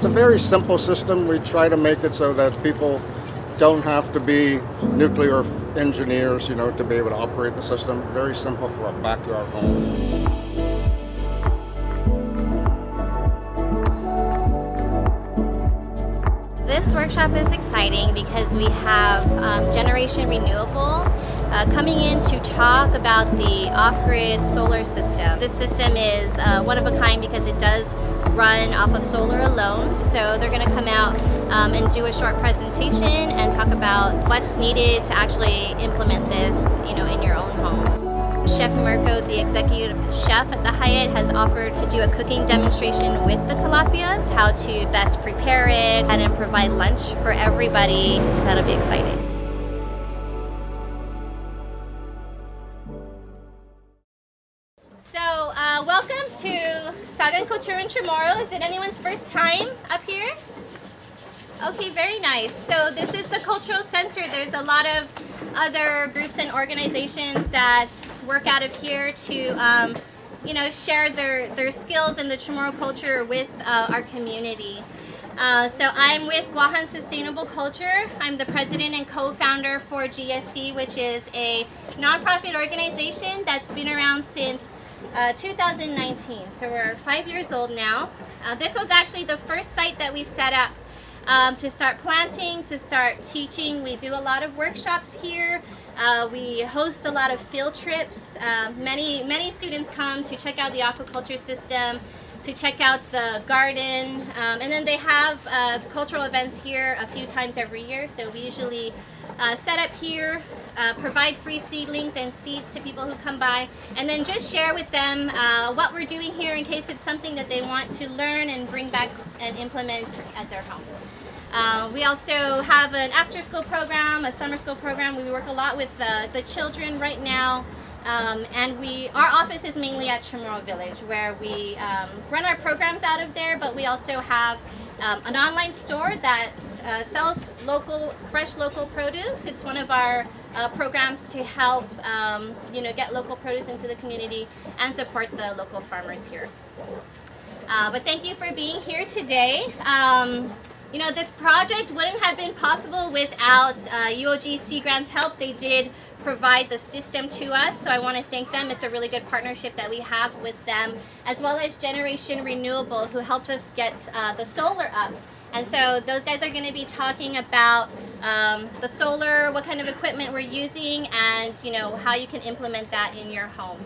It's a very simple system. We try to make it so that people don't have to be nuclear engineers, to be able to operate the system. Very simple for a backyard home. This workshop is exciting because we have Generation Renewable coming in to talk about the off-grid solar system. This system is one of a kind because it does run off of solar alone. So they're going to come out and do a short presentation and talk about what's needed to actually implement this, in your own home. Chef Mirko, the executive chef at the Hyatt, has offered to do a cooking demonstration with the tilapias, how to best prepare it, and then provide lunch for everybody. That'll be exciting. So, welcome to Aquaculture in Chamorro. Is it anyone's first time up here? Okay, very nice. So this is the cultural center. There's a lot of other groups and organizations that work out of here to, share their skills and the Chamorro culture with our community. So I'm with Guahan Sustainable Culture. I'm the president and co-founder for GSC, which is a nonprofit organization that's been around since 2019. So we're 5 years old now. This was actually the first site that we set up to start planting, to start teaching. We do a lot of workshops here. We host a lot of field trips. Many students come to check out the aquaculture system, to check out the garden, and then they have cultural events here a few times every year. So we usually set up here, provide free seedlings and seeds to people who come by, and then just share with them what we're doing here in case it's something that they want to learn and bring back and implement at their home. We also have an after-school program, a summer school program. We work a lot with the children right now. And our office is mainly at Chamorro Village, where we run our programs out of there, but we also have an online store that sells fresh local produce. It's one of our programs to help get local produce into the community and support the local farmers here. But thank you for being here today. This project wouldn't have been possible without UOG Sea Grant's help. They did provide the system to us, so I want to thank them. It's a really good partnership that we have with them, as well as Generation Renewable, who helped us get the solar up. And so those guys are going to be talking about the solar, what kind of equipment we're using, and how you can implement that in your home.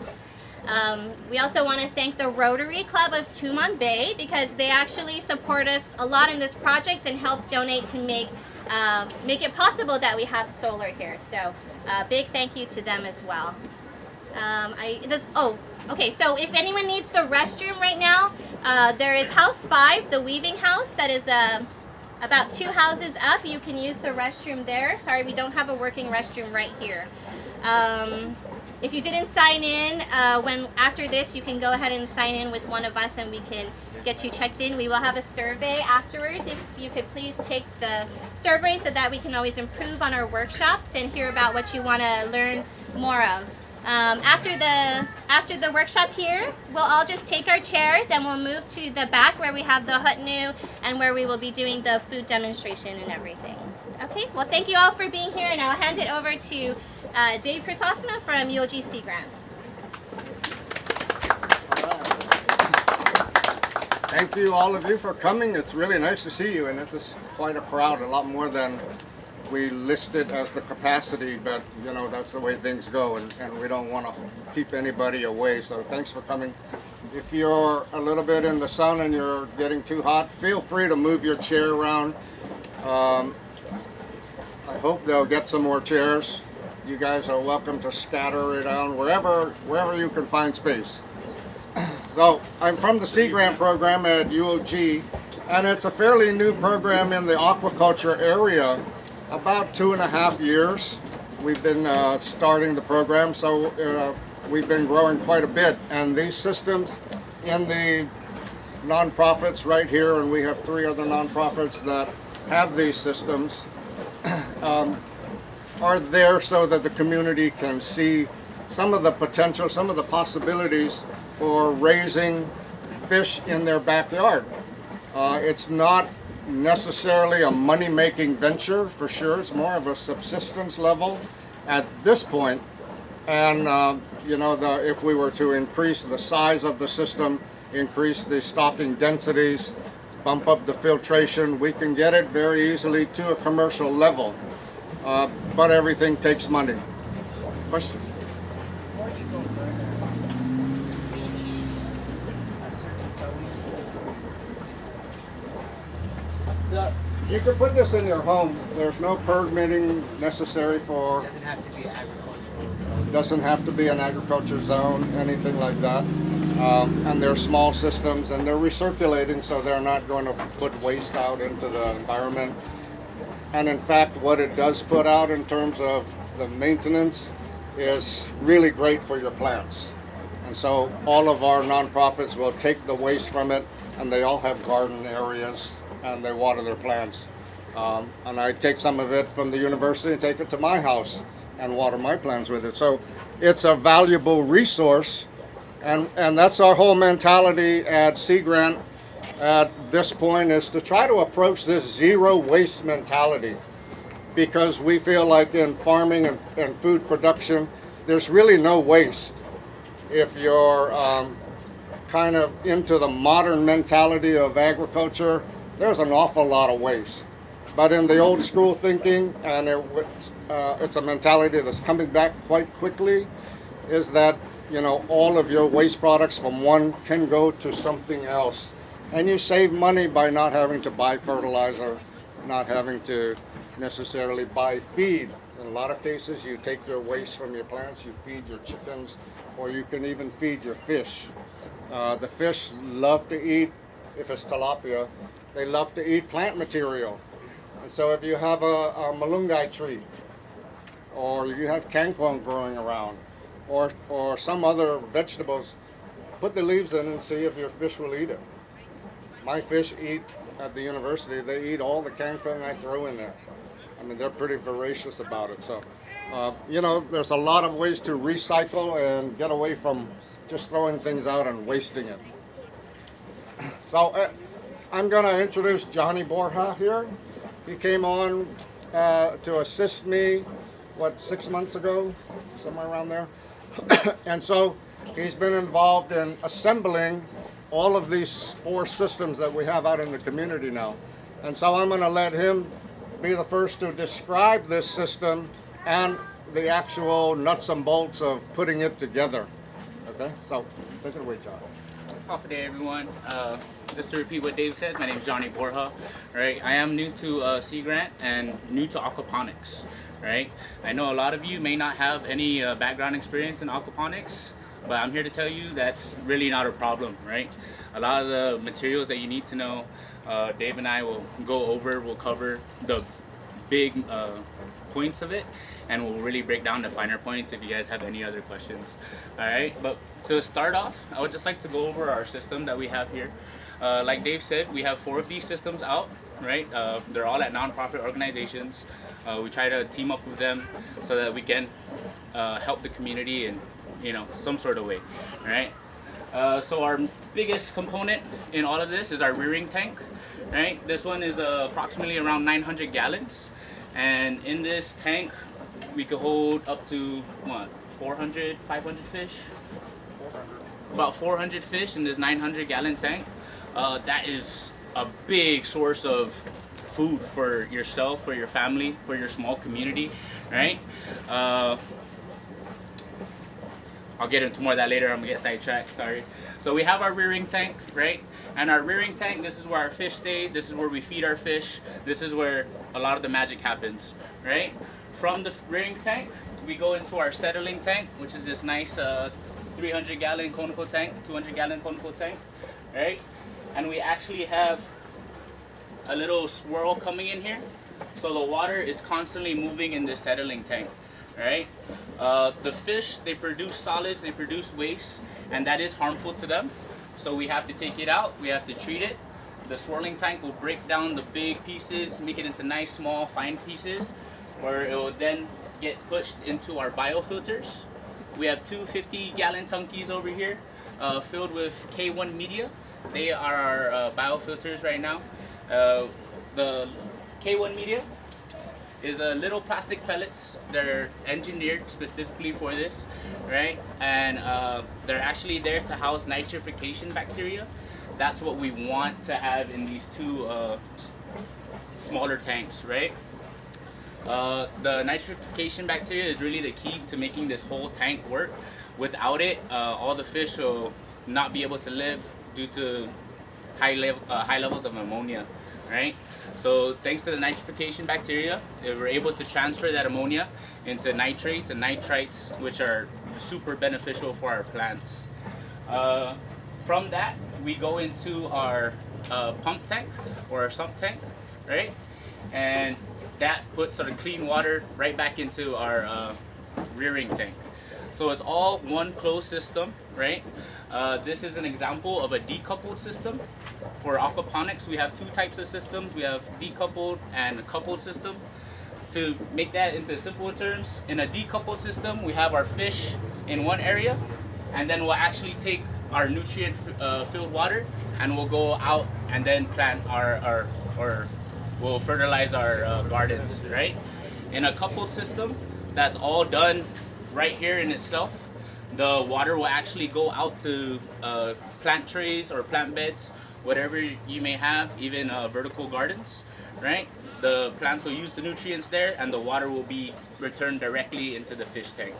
We also want to thank the Rotary Club of Tumon Bay, because they actually support us a lot in this project and help donate to make it possible that we have solar here. So big thank you to them as well. Okay, so if anyone needs the restroom right now, there is House 5, the weaving house, that is about 2 houses up. You can use the restroom there. Sorry, we don't have a working restroom right here. If you didn't sign in, after this, you can go ahead and sign in with one of us and we can get you checked in. We will have a survey afterwards. If you could please take the survey so that we can always improve on our workshops and hear about what you want to learn more of. After the workshop here, we'll all just take our chairs and we'll move to the back where we have the hutnu and where we will be doing the food demonstration and everything. Okay, well thank you all for being here, and I'll hand it over to Dave Chrysostima from UOG Sea Grant. Thank you, all of you, for coming. It's really nice to see you, and this is quite a crowd, a lot more than we listed as the capacity, but that's the way things go, and we don't want to keep anybody away, so thanks for coming. If you're a little bit in the sun and you're getting too hot, feel free to move your chair around. I hope they'll get some more chairs. You guys are welcome to scatter it around wherever you can find space. So I'm from the Sea Grant program at UOG, and it's a fairly new program in the aquaculture area. About 2.5 years we've been starting the program, so we've been growing quite a bit. And these systems in the nonprofits right here, and we have 3 other nonprofits that have these systems, are there so that the community can see some of the potential, some of the possibilities for raising fish in their backyard. It's not necessarily a money-making venture for sure. It's more of a subsistence level at this point. And you know, if we were to increase the size of the system, increase the stocking densities, bump up the filtration, we can get it very easily to a commercial level. But everything takes money. Question? Before you go further, maybe a certain sewing. You can put this in your home. There's no permitting necessary for. Doesn't have to be agricultural. Doesn't have to be an agriculture zone, anything like that. And they're small systems, and they're recirculating, so they're not going to put waste out into the environment. And in fact, what it does put out in terms of the maintenance is really great for your plants. And so all of our nonprofits will take the waste from it, and they all have garden areas, and they water their plants. And I take some of it from the university and take it to my house and water my plants with it. So it's a valuable resource, and that's our whole mentality at Sea Grant at this point, is to try to approach this zero waste mentality, because we feel like in farming and food production, there's really no waste. If you're kind of into the modern mentality of agriculture, there's an awful lot of waste. But in the old school thinking, and it's a mentality that's coming back quite quickly, is that, you know, all of your waste products from one can go to something else. And you save money by not having to buy fertilizer, not having to necessarily buy feed. In a lot of cases, you take your waste from your plants, you feed your chickens, or you can even feed your fish. The fish love to eat, if it's tilapia, they love to eat plant material. And so if you have a malunggay tree, or you have kangkong growing around, or some other vegetables, put the leaves in and see if your fish will eat it. My fish eat at the university, they eat all the kangkong I throw in there. I mean, they're pretty voracious about it. So, you know, there's a lot of ways to recycle and get away from just throwing things out and wasting it. So I'm going to introduce Johnny Borja here. He came on to assist me, 6 months ago, somewhere around there. And so he's been involved in assembling all of these 4 systems that we have out in the community now. And so I'm going to let him be the first to describe this system and the actual nuts and bolts of putting it together. Okay, so take it away, John. Off day, everyone. Just to repeat what Dave said, my name is Johnny Borja. Right, I am new to Sea Grant and new to aquaponics. Right, I know a lot of you may not have any background experience in aquaponics, but I'm here to tell you that's really not a problem. Right, a lot of the materials that you need to know, Dave and I will go over. We'll cover the big points of it, and we'll really break down the finer points if you guys have any other questions. All right, but to start off, I would just like to go over our system that we have here. Like Dave said, we have 4 of these systems out, right? They're all at nonprofit organizations. We try to team up with them so that we can help the community in, you know, some sort of way, right? So our biggest component in all of this is our rearing tank, right? This one is approximately around 900 gallons. And in this tank, we could hold up to, 400, 500 fish? 400. About 400 fish in this 900-gallon tank. That is a big source of food for yourself, for your family, for your small community, right? I'll get into more of that later. I'm gonna get sidetracked, sorry. So we have our rearing tank, right? And our rearing tank, this is where our fish stay. This is where we feed our fish. This is where a lot of the magic happens, right? From the rearing tank, we go into our settling tank, which is this nice 300-gallon conical tank, 200-gallon conical tank, right? And we actually have a little swirl coming in here. So the water is constantly moving in this settling tank, right? The fish, they produce solids, they produce waste, and that is harmful to them. So we have to take it out, we have to treat it. The swirling tank will break down the big pieces, make it into nice, small, fine pieces, where it will then get pushed into our biofilters. We have 2 50-gallon tankies over here filled with K1 media. they are our biofilters right now. The K1 media is a little plastic pellets. They're engineered specifically for this, right? And they're actually there to house nitrification bacteria. That's what we want to have in these two smaller tanks, right? The nitrification bacteria is really the key to making this whole tank work. Without it, all the fish will not be able to live due to high levels of ammonia, right? So thanks to the nitrification bacteria, we're able to transfer that ammonia into nitrates and nitrites, which are super beneficial for our plants. From that, we go into our pump tank or our sump tank, right? And that puts sort of clean water right back into our rearing tank. So it's all one closed system, right? This is an example of a decoupled system. For aquaponics, we have two types of systems. We have decoupled and a coupled system. To make that into simple terms, in a decoupled system, we have our fish in one area, and then we'll actually take our nutrient filled water and we'll go out and then plant or we'll fertilize our gardens, right? In a coupled system, that's all done right here in itself. The water will actually go out to plant trays or plant beds, whatever you may have, even vertical gardens, right? The plants will use the nutrients there and the water will be returned directly into the fish tank,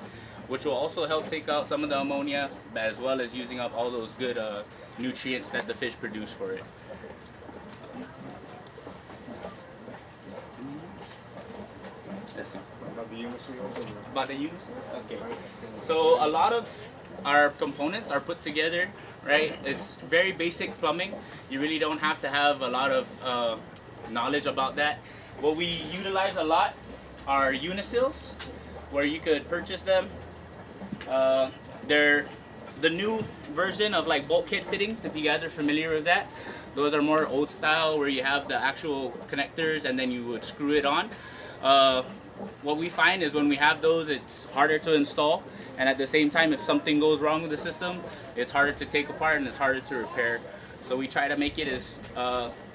which will also help take out some of the ammonia as well as using up all those good nutrients that the fish produce for it. Let's see. About the uniseals? About the uniseals? Okay. So a lot of our components are put together, right? It's very basic plumbing. You really don't have to have a lot of knowledge about that. What we utilize a lot are uniseals, where you could purchase them. They're the new version of like bulkhead fittings, if you guys are familiar with that. Those are more old style, where you have the actual connectors and then you would screw it on. What we find is when we have those, it's harder to install, and at the same time, if something goes wrong with the system, it's harder to take apart and it's harder to repair. So we try to make it as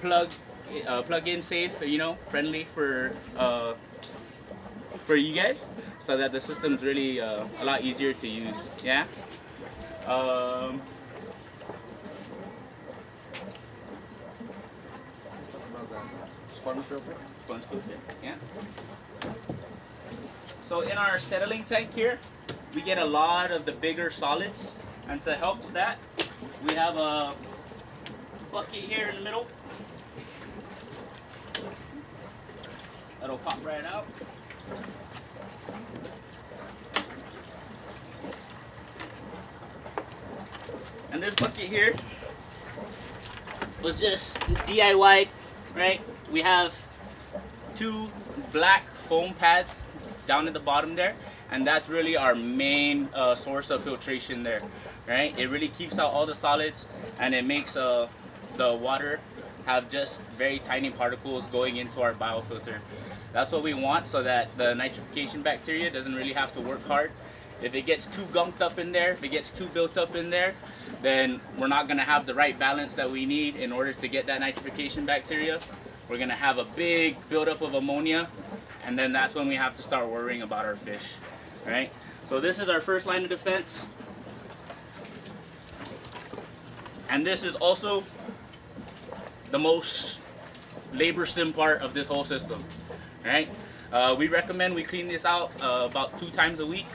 plug-in safe, you know, friendly for you guys, so that the system's really a lot easier to use. Yeah. Sponge filter? Sponge filter, yeah. So in our settling tank here, we get a lot of the bigger solids, and to help with that, we have a bucket here in the middle. That'll pop right out. And this bucket here was just DIY, right? We have two black foam pads down at the bottom there, and that's really our main source of filtration there, right? It really keeps out all the solids, and it makes the water have just very tiny particles going into our biofilter. That's what we want, so that the nitrification bacteria doesn't really have to work hard. If it gets too gunked up in there, if it gets too built up in there, then we're not gonna have the right balance that we need in order to get that nitrification bacteria. We're gonna have a big buildup of ammonia, and then that's when we have to start worrying about our fish, right? So this is our first line of defense. And this is also the most laborsome part of this whole system, right? We recommend we clean this out about 2 times a week.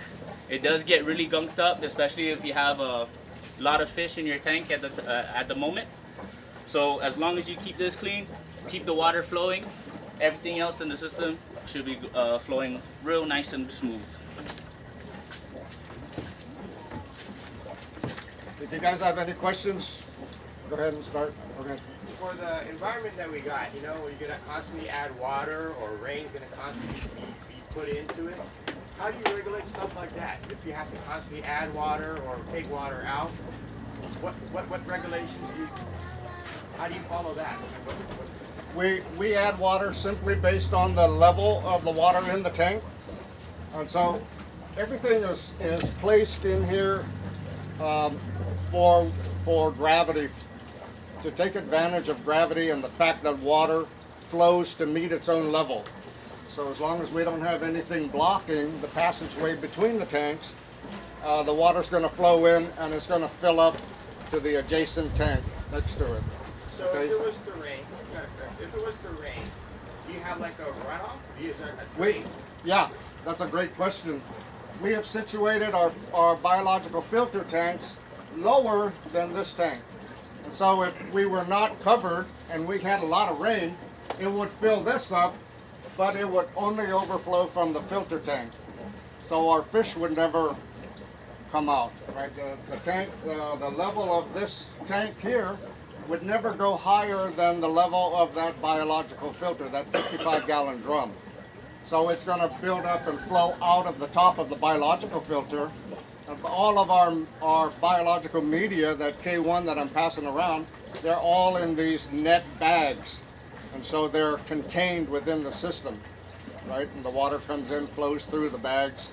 It does get really gunked up, especially if you have a lot of fish in your tank at the moment. So as long as you keep this clean, keep the water flowing, everything else in the system should be flowing real nice and smooth. If you guys have any questions, go ahead and start. Okay. For the environment that we got, you know, where you're gonna constantly add water or rain's gonna constantly be put into it, how do you regulate stuff like that? If you have to constantly add water or take water out, what regulations do you, how do you follow that? We add water simply based on the level of the water in the tank. And so everything is placed in here for gravity to take advantage of gravity and the fact that water flows to meet its own level. So as long as we don't have anything blocking the passageway between the tanks, the water's going to flow in and it's going to fill up to the adjacent tank next to it. So Okay. if it was to rain, if it was to rain, do you have like a runoff? Is there a We, drain? yeah, that's a great question. We have situated our biological filter tanks lower than this tank. And so if we were not covered and we had a lot of rain, it would fill this up, but it would only overflow from the filter tank. So our fish would never come out, right? The tank, the level of this tank here would never go higher than the level of that biological filter, that 55-gallon drum. So it's going to build up and flow out of the top of the biological filter. All of our biological media, that K1 that I'm passing around, they're all in these net bags. And so they're contained within the system, right? And the water comes in, flows through the bags.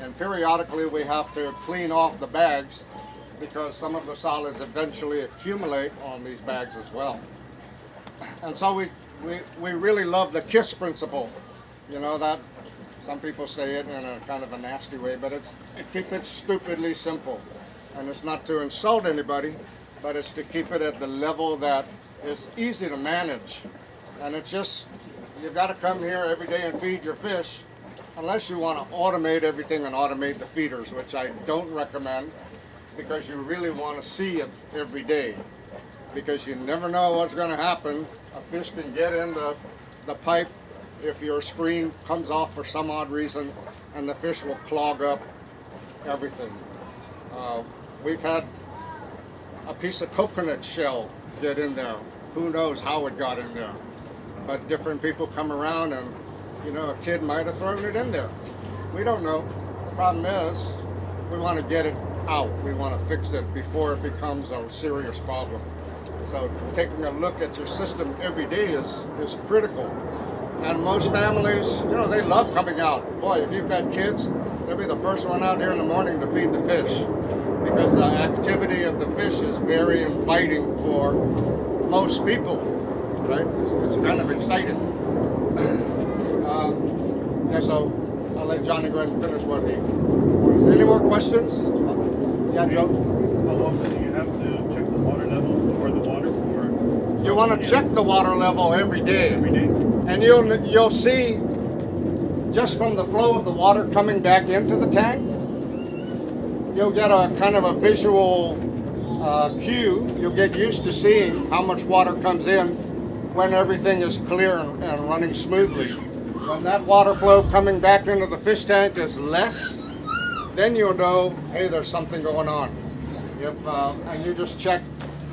And periodically we have to clean off the bags because some of the solids eventually accumulate on these bags as well. And so we really love the KISS principle. You know, that some people say it in a kind of a nasty way, but it's keep it stupidly simple. And it's not to insult anybody, but it's to keep it at the level that is easy to manage. And it's just, you've got to come here every day and feed your fish, unless you want to automate everything and automate the feeders, which I don't recommend, because you really want to see it every day. Because you never know what's going to happen. A fish can get in the pipe if your screen comes off for some odd reason, and the fish will clog up everything. We've had a piece of coconut shell get in there. Who knows how it got in there? But different people come around and, you know, a kid might have thrown it in there. We don't know. The problem is, we want to get it out. We want to fix it before it becomes a serious problem. So taking a look at your system every day is critical. And most families, you know, they love coming out. Boy, if you've got kids, they'll be the first one out here in the morning to feed the fish, because the activity of the fish is very inviting for most people, right? It's kind of exciting. Yeah, so I'll let Johnny go ahead and finish what he wants. Any more questions? Yeah, Joe? How often do you have to check the water level or the water for? You want to check the water level every day. Every day? And you'll see, just from the flow of the water coming back into the tank, you'll get a kind of a visual cue. You'll get used to seeing how much water comes in when everything is clear and running smoothly. When that water flow coming back into the fish tank is less, then you'll know, hey, there's something going on. And you just check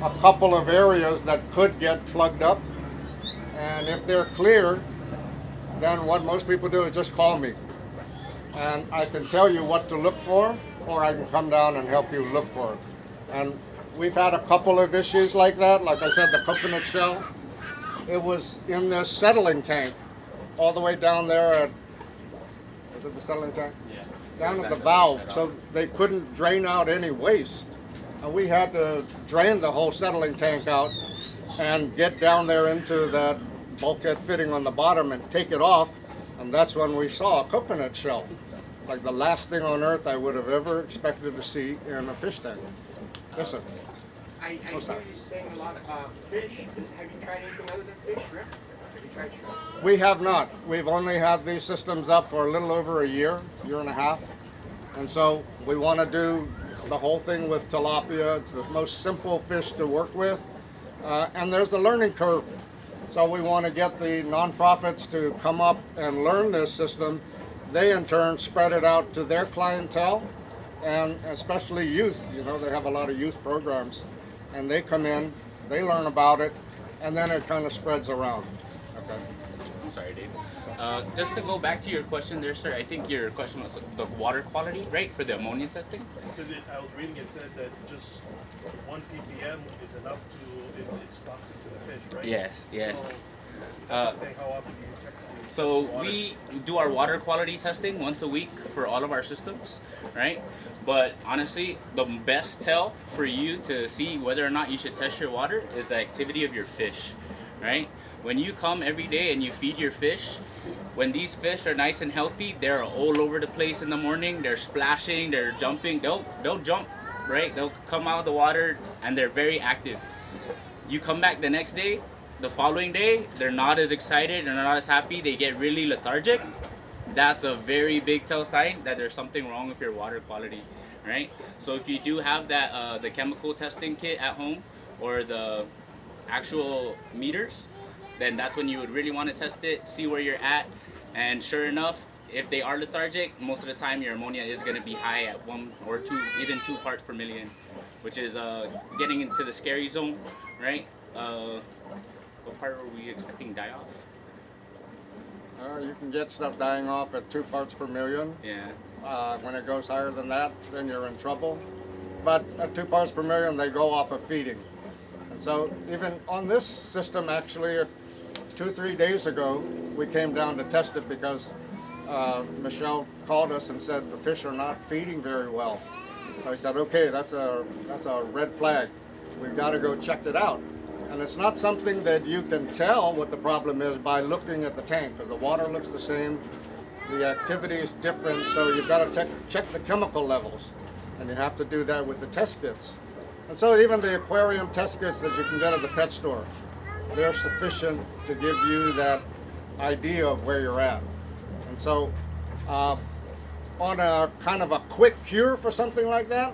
a couple of areas that could get plugged up. And if they're clear, then what most people do is just call me. And I can tell you what to look for, or I can come down and help you look for it. And we've had a couple of issues like that. Like I said, the coconut shell, it was in this settling tank, all the way down there at, is it the settling tank? Yeah. Down at the valve, so they couldn't drain out any waste. And we had to drain the whole settling tank out and get down there into that bulkhead fitting on the bottom and take it off, and that's when we saw a coconut shell. Like the last thing on earth I would have ever expected to see in a fish tank. Listen. I hear you saying a lot of fish. Have you tried anything other than fish, shrimp? Have you tried shrimp? We have not. We've only had these systems up for a little over a year and a half. And so we want to do the whole thing with tilapia. It's the most simple fish to work with. And there's a learning curve. So we want to get the nonprofits to come up and learn this system. They in turn spread it out to their clientele, and especially youth. You know, they have a lot of youth programs. And they come in, they learn about it, and then it kind of spreads around. Okay. I'm sorry, Dave. Just to go back to your question there, sir, I think your question was the water quality, right, for the ammonia testing? Because I was reading it said that just 1 ppm is enough to, it's toxic to the fish, right? Yes, yes. So Say how often do you check the So water? we do our water quality testing once a week for all of our systems, right? But honestly, the best tell for you to see whether or not you should test your water is the activity of your fish, right? When you come every day and you feed your fish, when these fish are nice and healthy, they're all over the place in the morning. They're splashing, they're jumping. They'll jump, right? They'll come out of the water and they're very active. You come back the next day, the following day, they're not as excited, they're not as happy, they get really lethargic. That's a very big tell sign that there's something wrong with your water quality, right? So if you do have that the chemical testing kit at home or the actual meters, then that's when you would really want to test it, see where you're at, and sure enough, if they are lethargic, most of the time your ammonia is going to be high at 1 or 2, even 2 parts per million, which is getting into the scary zone, right? What part were we expecting die off? You can get stuff dying off at 2 parts per million. Yeah. When it goes higher than that, then you're in trouble. But at 2 parts per million, they go off of feeding. And so even on this system, actually, 2 or 3 days ago, we came down to test it because Michelle called us and said the fish are not feeding very well. So I said, okay, that's a red flag. We've got to go check it out. And it's not something that you can tell what the problem is by looking at the tank, because the water looks the same, the activity is different, so you've got to check the chemical levels. And you have to do that with the test kits. And so even the aquarium test kits that you can get at the pet store, they're sufficient to give you that idea of where you're at. And so on a kind of a quick cure for something like that,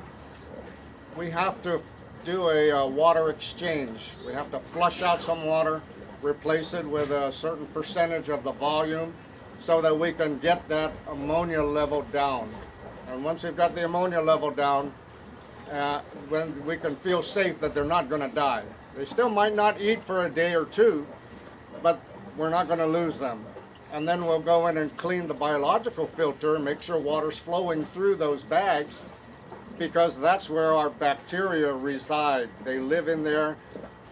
we have to do a water exchange. We have to flush out some water, replace it with a certain percentage of the volume so that we can get that ammonia level down. And once we've got the ammonia level down, when we can feel safe that they're not going to die. They still might not eat for a day or two, but we're not going to lose them. And then we'll go in and clean the biological filter and make sure water's flowing through those bags, because that's where our bacteria reside. They live in there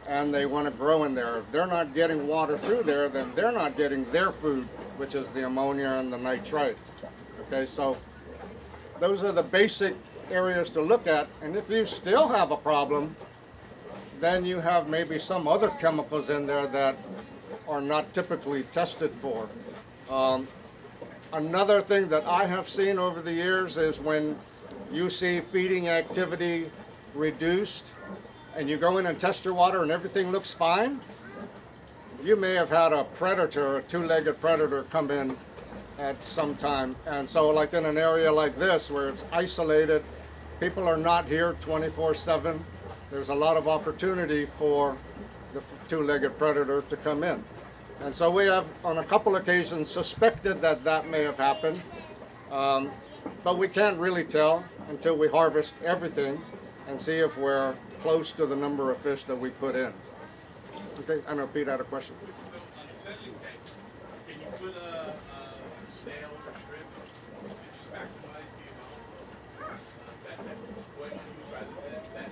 and they want to grow in there. If they're not getting water through there, then they're not getting their food, which is the ammonia and the nitrite. Okay, so those are the basic areas to look at. And if you still have a problem, then you have maybe some other chemicals in there that are not typically tested for. Another thing that I have seen over the years is when you see feeding activity reduced and you go in and test your water and everything looks fine, you may have had a predator, a 2-legged predator, come in at some time. And so like in an area like this where it's isolated, people are not here 24/7, there's a lot of opportunity for the 2-legged predator to come in. And so we have on a couple occasions suspected that that may have happened. But we can't really tell until we harvest everything and see if we're close to the number of fish that we put in. Okay, I know Pete had a question. So on the settling tank, can you put snails or shrimp to just maximize the amount that's what you use rather than that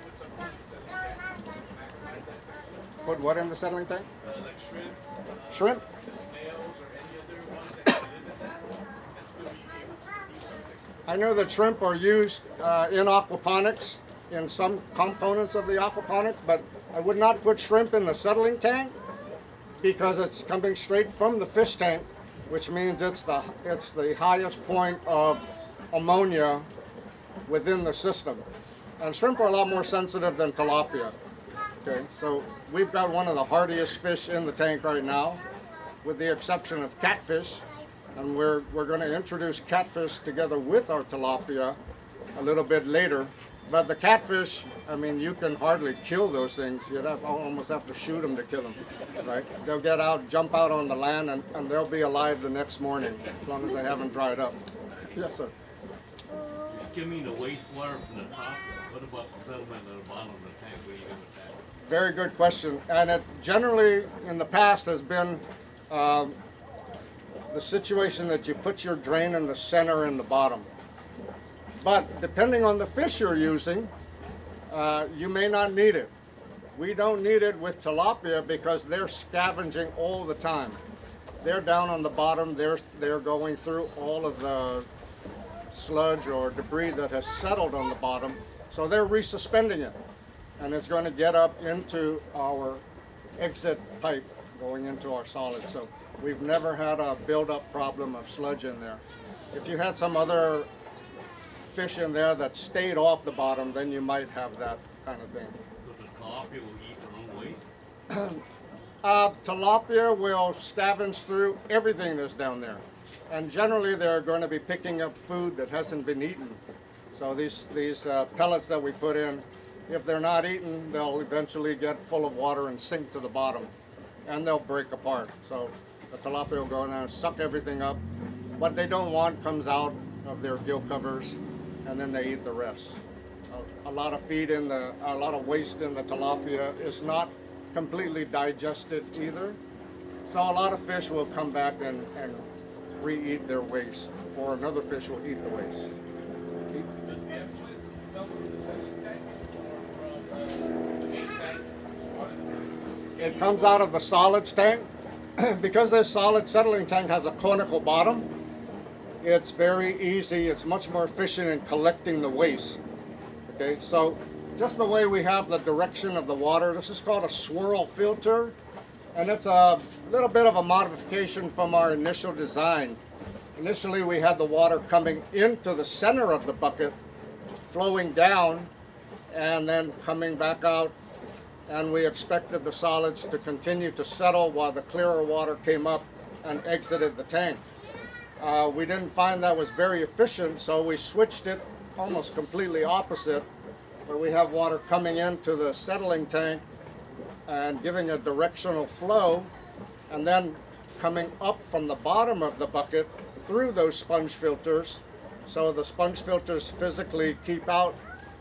put something in the settling tank to maximize that section? Put what in the settling tank? Like shrimp, Shrimp? snails, or any other ones that can live in that and still be able to produce something. I know that shrimp are used in aquaponics, in some components of the aquaponics, but I would not put shrimp in the settling tank because it's coming straight from the fish tank, which means it's the highest point of ammonia within the system. And shrimp are a lot more sensitive than tilapia. Okay, so we've got one of the hardiest fish in the tank right now, with the exception of catfish. And we're going to introduce catfish together with our tilapia a little bit later. But the catfish, I mean, you can hardly kill those things. You'd almost have to shoot them to kill them, right? They'll get out, jump out on the land, and they'll be alive the next morning, as long as they haven't dried up. Yes, sir. Skimming the wastewater from the top. What about the sediment at the bottom of the tank? What do you do with that? Very good question. And it generally, in the past, has been the situation that you put your drain in the center and the bottom. But depending on the fish you're using, you may not need it. We don't need it with tilapia because they're scavenging all the time. They're down on the bottom, they're going through all of the sludge or debris that has settled on the bottom. So they're resuspending it. And it's going to get up into our exit pipe going into our solids. So we've never had a build-up problem of sludge in there. If you had some other fish in there that stayed off the bottom, then you might have that kind of thing. So the tilapia will eat their own waste? Tilapia will scavenge through everything that's down there. And generally they're going to be picking up food that hasn't been eaten. So these pellets that we put in, if they're not eaten, they'll eventually get full of water and sink to the bottom. And they'll break apart. So the tilapia will go in there and suck everything up. What they don't want comes out of their gill covers, and then they eat the rest. A lot of waste in the tilapia is not completely digested either. So a lot of fish will come back and re-eat their waste, or another fish will eat the waste. Does the effluent come from the settling tanks or from the main tank? It comes out of the solids tank. Because this solid settling tank has a conical bottom, it's very easy, it's much more efficient in collecting the waste. Okay, so just the way we have the direction of the water, this is called a swirl filter, and it's a little bit of a modification from our initial design. Initially we had the water coming into the center of the bucket, flowing down, and then coming back out, and we expected the solids to continue to settle while the clearer water came up and exited the tank. We didn't find that was very efficient, so we switched it almost completely opposite, where we have water coming into the settling tank and giving a directional flow, and then coming up from the bottom of the bucket through those sponge filters. So the sponge filters physically keep out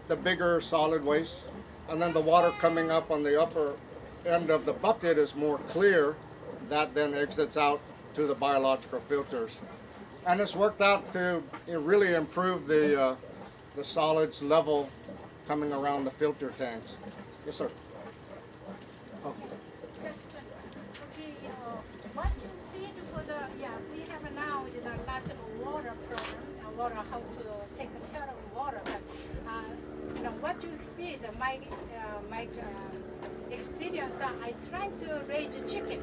the bigger solid waste, and then the water coming up on the upper end of the bucket is more clear. That then exits out to the biological filters. And it's worked out to really improve the solids level coming around the filter tanks. Yes, sir. Question. Okay, what you feed for the, we have now the national water program, water, how to take care of water, but what you feed, my experience, I tried to raise chicken.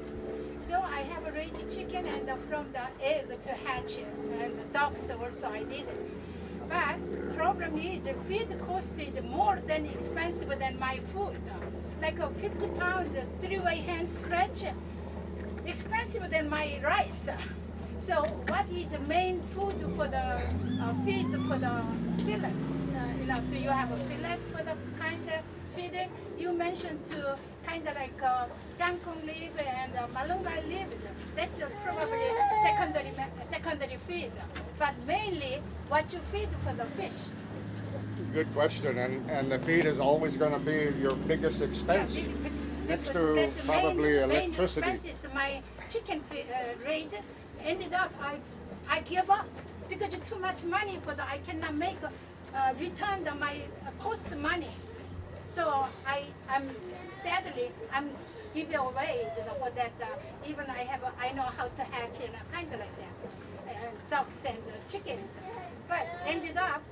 So I have raised chicken, and from the egg to hatch, and the dogs also I did it. But problem is the feed cost is more than expensive than my food. Like a 50 pound three-way hand scratch, expensive than my rice. So what is the main food for the feed for the fillet? Do you have a fillet for the kind of feeding? You mentioned to kind of like kangkong leaf and malunggay leaf. That's probably secondary feed. But mainly, what you feed for the fish? Good question, and the feed is always going to be your biggest expense, next to probably electricity. Main expense is my chicken range. Ended up, I give up because too much money for the. I cannot make return my cost money. So I'm sadly giving away for that. Even I know how to hatch and kind of like that, ducks and chickens. But ended up,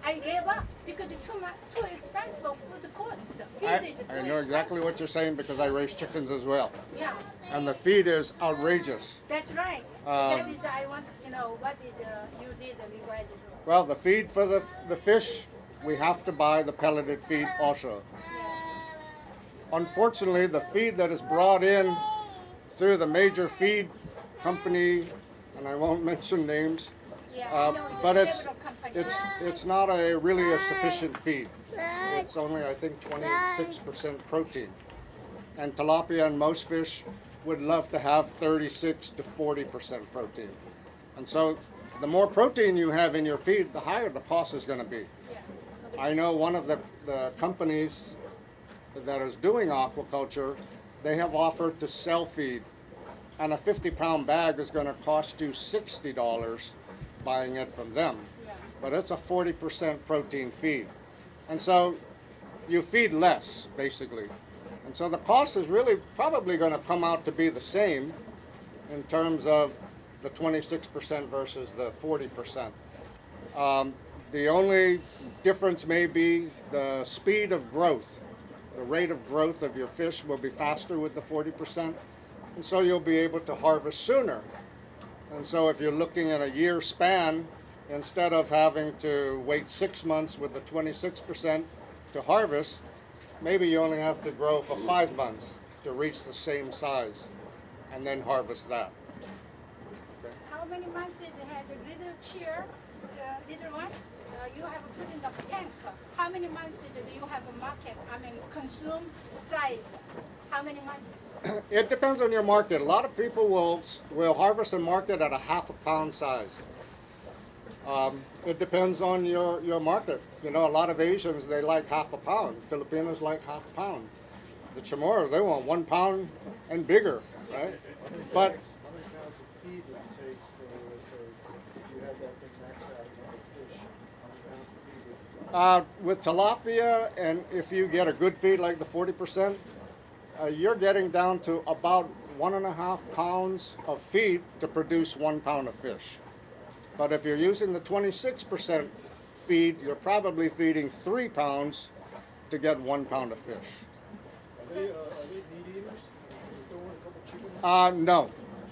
I gave up because it's too expensive for the cost. Feed is too I know exactly what you're saying because I raise chickens as well. Yeah. And the feed is outrageous. That's right. That is, I wanted to know what did you did and you guys do. Well, the feed for the fish, we have to buy the pelleted feed also. Unfortunately, the feed that is brought in through the major feed company, and I won't mention names, but it's not really a sufficient feed. It's only, I think, 26% protein. And tilapia and most fish would love to have 36 to 40% protein. And so the more protein you have in your feed, the higher the cost is going to be. I know one of the companies that is doing aquaculture, they have offered to sell feed. And a 50-pound bag is going to cost you $60 buying it from them. But it's a 40% protein feed. And so you feed less, basically. And so the cost is really probably going to come out to be the same in terms of the 26% versus the 40%. The only difference may be the speed of growth. The rate of growth of your fish will be faster with the 40%, and so you'll be able to harvest sooner. And so if you're looking at a year span, instead of having to wait 6 months with the 26% to harvest, maybe you only have to grow for 5 months to reach the same size and then harvest that. How many months did you have the little chair, the little one? You have put in the tank. How many months did you have a market? I mean, consume size. How many months? It depends on your market. A lot of people will harvest and market at a half a pound size. It depends on your market. You know, a lot of Asians, they like half a pound. Filipinos like half a pound. The Chamorros, they want 1 pound and bigger, right? But How many pounds of feed does it take for, so if you had that thing maxed out on the fish, how many pounds of feed would you buy? with tilapia, and if you get a good feed like the 40%, you're getting down to about 1.5 pounds of feed to produce 1 pound of fish. But if you're using the 26% feed, you're probably feeding 3 pounds to get 1 pound of fish. Are they meat eaters? Can you throw in a couple chickens?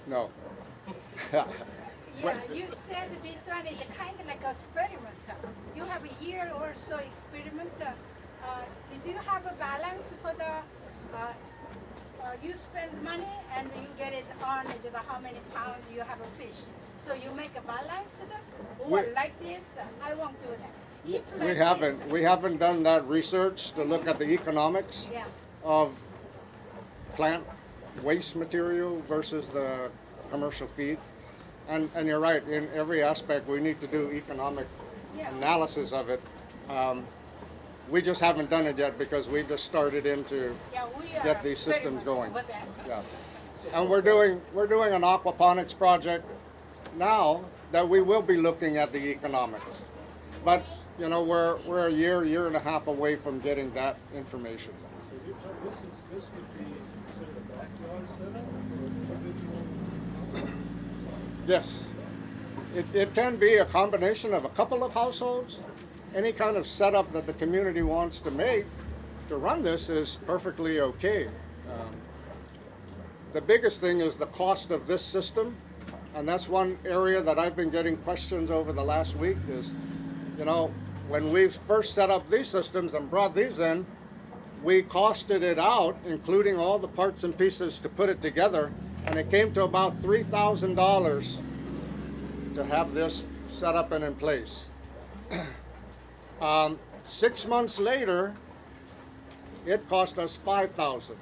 No. Yeah, you said this one is kind of like experiment. You have a year or so experiment. Did you have a balance for the, you spend money and you get it on the how many pounds you have a fish. So you make a balance or like this, I won't do that. Eat like this. We haven't done that research to look at the economics Yeah. of plant waste material versus the commercial feed. And you're right, in every aspect we need to do economic analysis of it. We just haven't done it yet because we just started into get these systems going. Yeah. And we're doing an aquaponics project now that we will be looking at the economics. But you know, we're a year and a half away from getting that information. So you're talking, this would be considered a backyard setup or individual? Yes. It can be a combination of a couple of households. Any kind of setup that the community wants to make to run this is perfectly okay. The biggest thing is the cost of this system, and that's one area that I've been getting questions over the last week is, you know, when we first set up these systems and brought these in, we costed it out, including all the parts and pieces to put it together, and it came to about $3,000 to have this set up and in place. 6 months later, it cost us $5,000.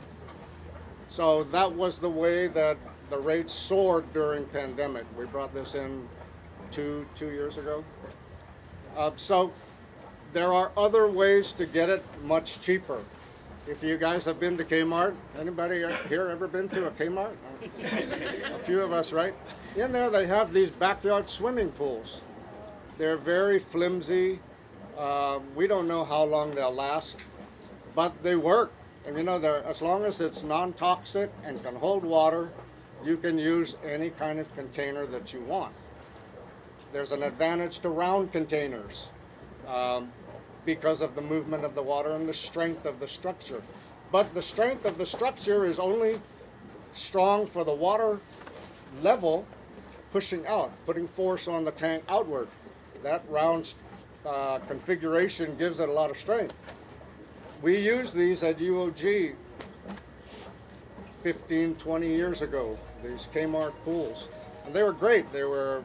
So that was the way that the rates soared during pandemic. We brought this in two years ago. So there are other ways to get it much cheaper. If you guys have been to Kmart, anybody here ever been to a Kmart? A few of us, right? In there they have these backyard swimming pools. They're very flimsy. We don't know how long they'll last, but they work. And you know, as long as it's non-toxic and can hold water, you can use any kind of container that you want. There's an advantage to round containers because of the movement of the water and the strength of the structure. But the strength of the structure is only strong for the water level pushing out, putting force on the tank outward. That round configuration gives it a lot of strength. We used these at UOG 15, 20 years ago, these Kmart pools. And they were great. They were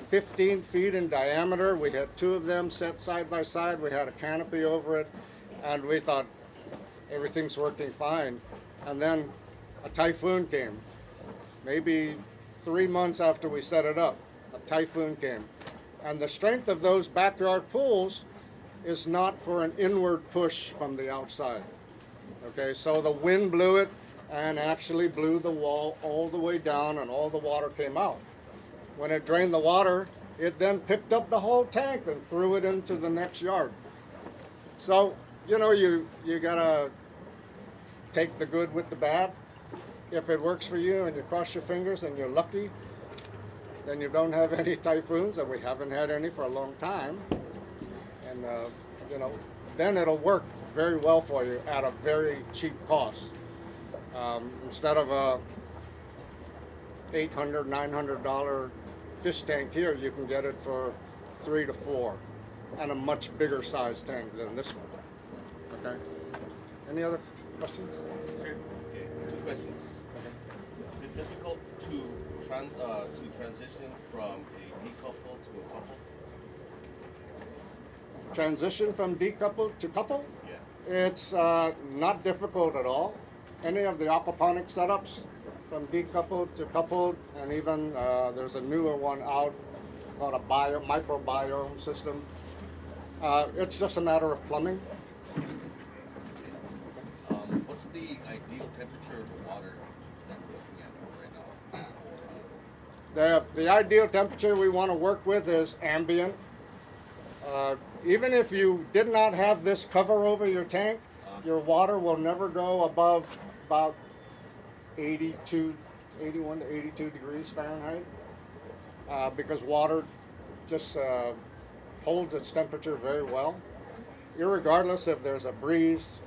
15 feet in diameter. We had 2 of them set side by side. We had a canopy over it, and we thought everything's working fine. And then a typhoon came. Maybe 3 months after we set it up, a typhoon came. And the strength of those backyard pools is not for an inward push from the outside. Okay, so the wind blew it and actually blew the wall all the way down, and all the water came out. When it drained the water, it then picked up the whole tank and threw it into the next yard. So you know, you gotta take the good with the bad. If it works for you and you cross your fingers and you're lucky, then you don't have any typhoons, and we haven't had any for a long time. And you know, then it'll work very well for you at a very cheap cost. Instead of a $800, $900 fish tank here, you can get it for 3 to 4, and a much bigger size tank than this one. Okay. Any other questions? Sure. Okay. 2 questions. Is it difficult to transition from a decouple to a couple? Transition from decoupled to coupled? Yeah. It's not difficult at all. Any of the aquaponic setups, from decoupled to coupled, and even there's a newer one out called a microbiome system. It's just a matter of plumbing. What's the ideal temperature of the water that we're looking at right now? The ideal temperature we want to work with is ambient. Even if you did not have this cover over your tank, your water will never go above about 81 to 82 degrees Fahrenheit, because water just holds its temperature very well, irregardless if there's a breeze,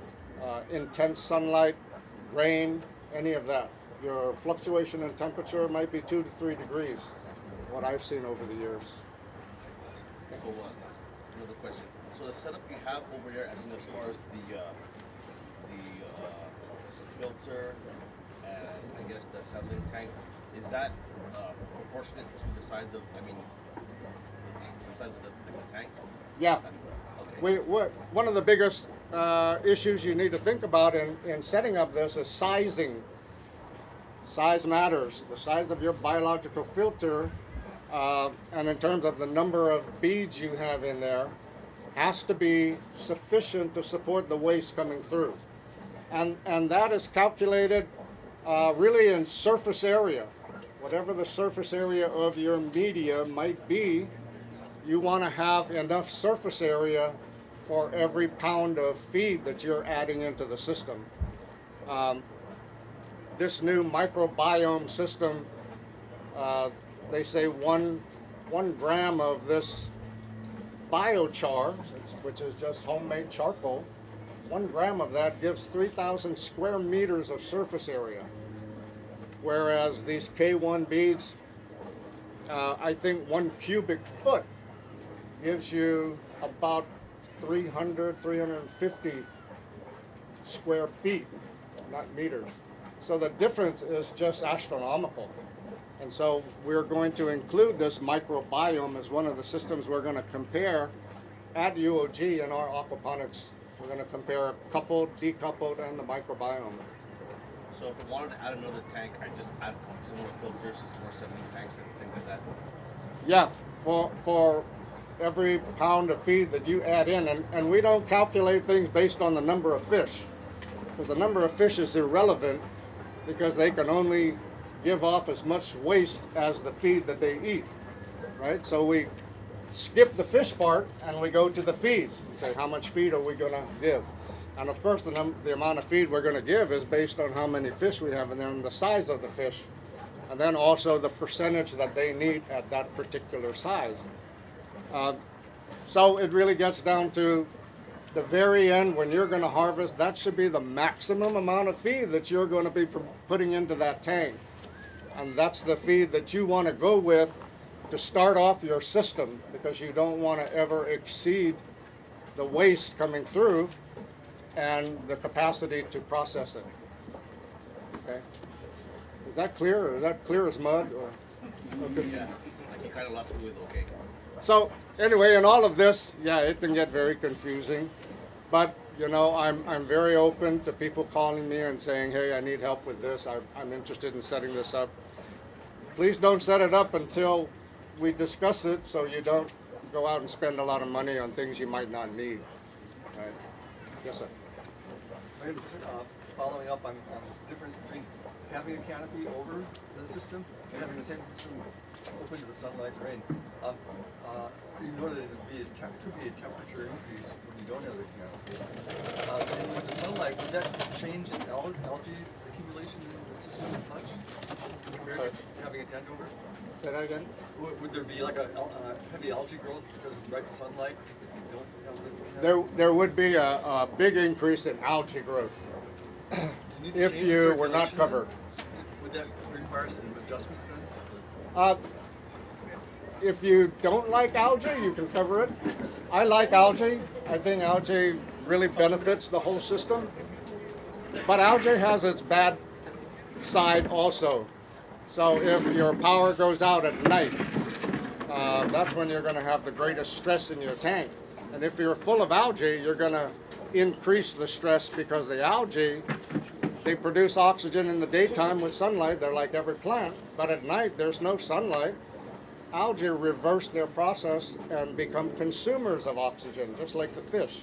intense sunlight, rain, any of that. Your fluctuation in temperature might be 2 to 3 degrees, what I've seen over the years. So another question. So the setup you have over there, as far as the filter and I guess the settling tank, is that proportionate to the size of, the size of the tank? Yeah. Okay. One of the biggest issues you need to think about in setting up this is sizing. Size matters. The size of your biological filter, and in terms of the number of beads you have in there, has to be sufficient to support the waste coming through. And that is calculated really in surface area. Whatever the surface area of your media might be, you want to have enough surface area for every pound of feed that you're adding into the system. This new microbiome system, they say one gram of this biochar, which is just homemade charcoal, 1 gram of that gives 3,000 square meters of surface area. Whereas these K1 beads, I think 1 cubic foot gives you about 300, 350 square feet, not meters. So the difference is just astronomical. And so we're going to include this microbiome as one of the systems we're going to compare at UOG in our aquaponics. We're going to compare coupled, decoupled, and the microbiome. So if I wanted to add another tank, I just add some more filters, some more settling tanks and things like that? Yeah, for every pound of feed that you add in, and we don't calculate things based on the number of fish, because the number of fish is irrelevant, because they can only give off as much waste as the feed that they eat, right? So we skip the fish part and we go to the feeds and say, how much feed are we going to give? And of course, the amount of feed we're going to give is based on how many fish we have in there and the size of the fish, and then also the percentage that they need at that particular size. So it really gets down to the very end when you're going to harvest. That should be the maximum amount of feed that you're going to be putting into that tank. And that's the feed that you want to go with to start off your system, because you don't want to ever exceed the waste coming through and the capacity to process it. Okay? Is that clear, or is that clear as mud? Or okay. Yeah, like you kind of lost me with okay. So anyway, in all of this, yeah, it can get very confusing, but you know, I'm very open to people calling me and saying, hey, I need help with this. I'm interested in setting this up. Please don't set it up until we discuss it, so you don't go out and spend a lot of money on things you might not need. Right? Yes, sir. Following up on this difference between having a canopy over the system and having the same system open to the sunlight and rain. In order to be a temperature increase when you don't have the canopy, and with the sunlight, would that change the algae accumulation in the system much compared to having a tent over? Say that again? Would there be like a heavy algae growth because of direct sunlight if you don't have the tent? There would be a big increase in algae growth if you were not covered. Would that require some adjustments then? If you don't like algae, you can cover it. I like algae. I think algae really benefits the whole system. But algae has its bad side also. So if your power goes out at night, that's when you're going to have the greatest stress in your tank. And if you're full of algae, you're going to increase the stress because the algae, they produce oxygen in the daytime with sunlight. They're like every plant. But at night, there's no sunlight. Algae reverse their process and become consumers of oxygen, just like the fish.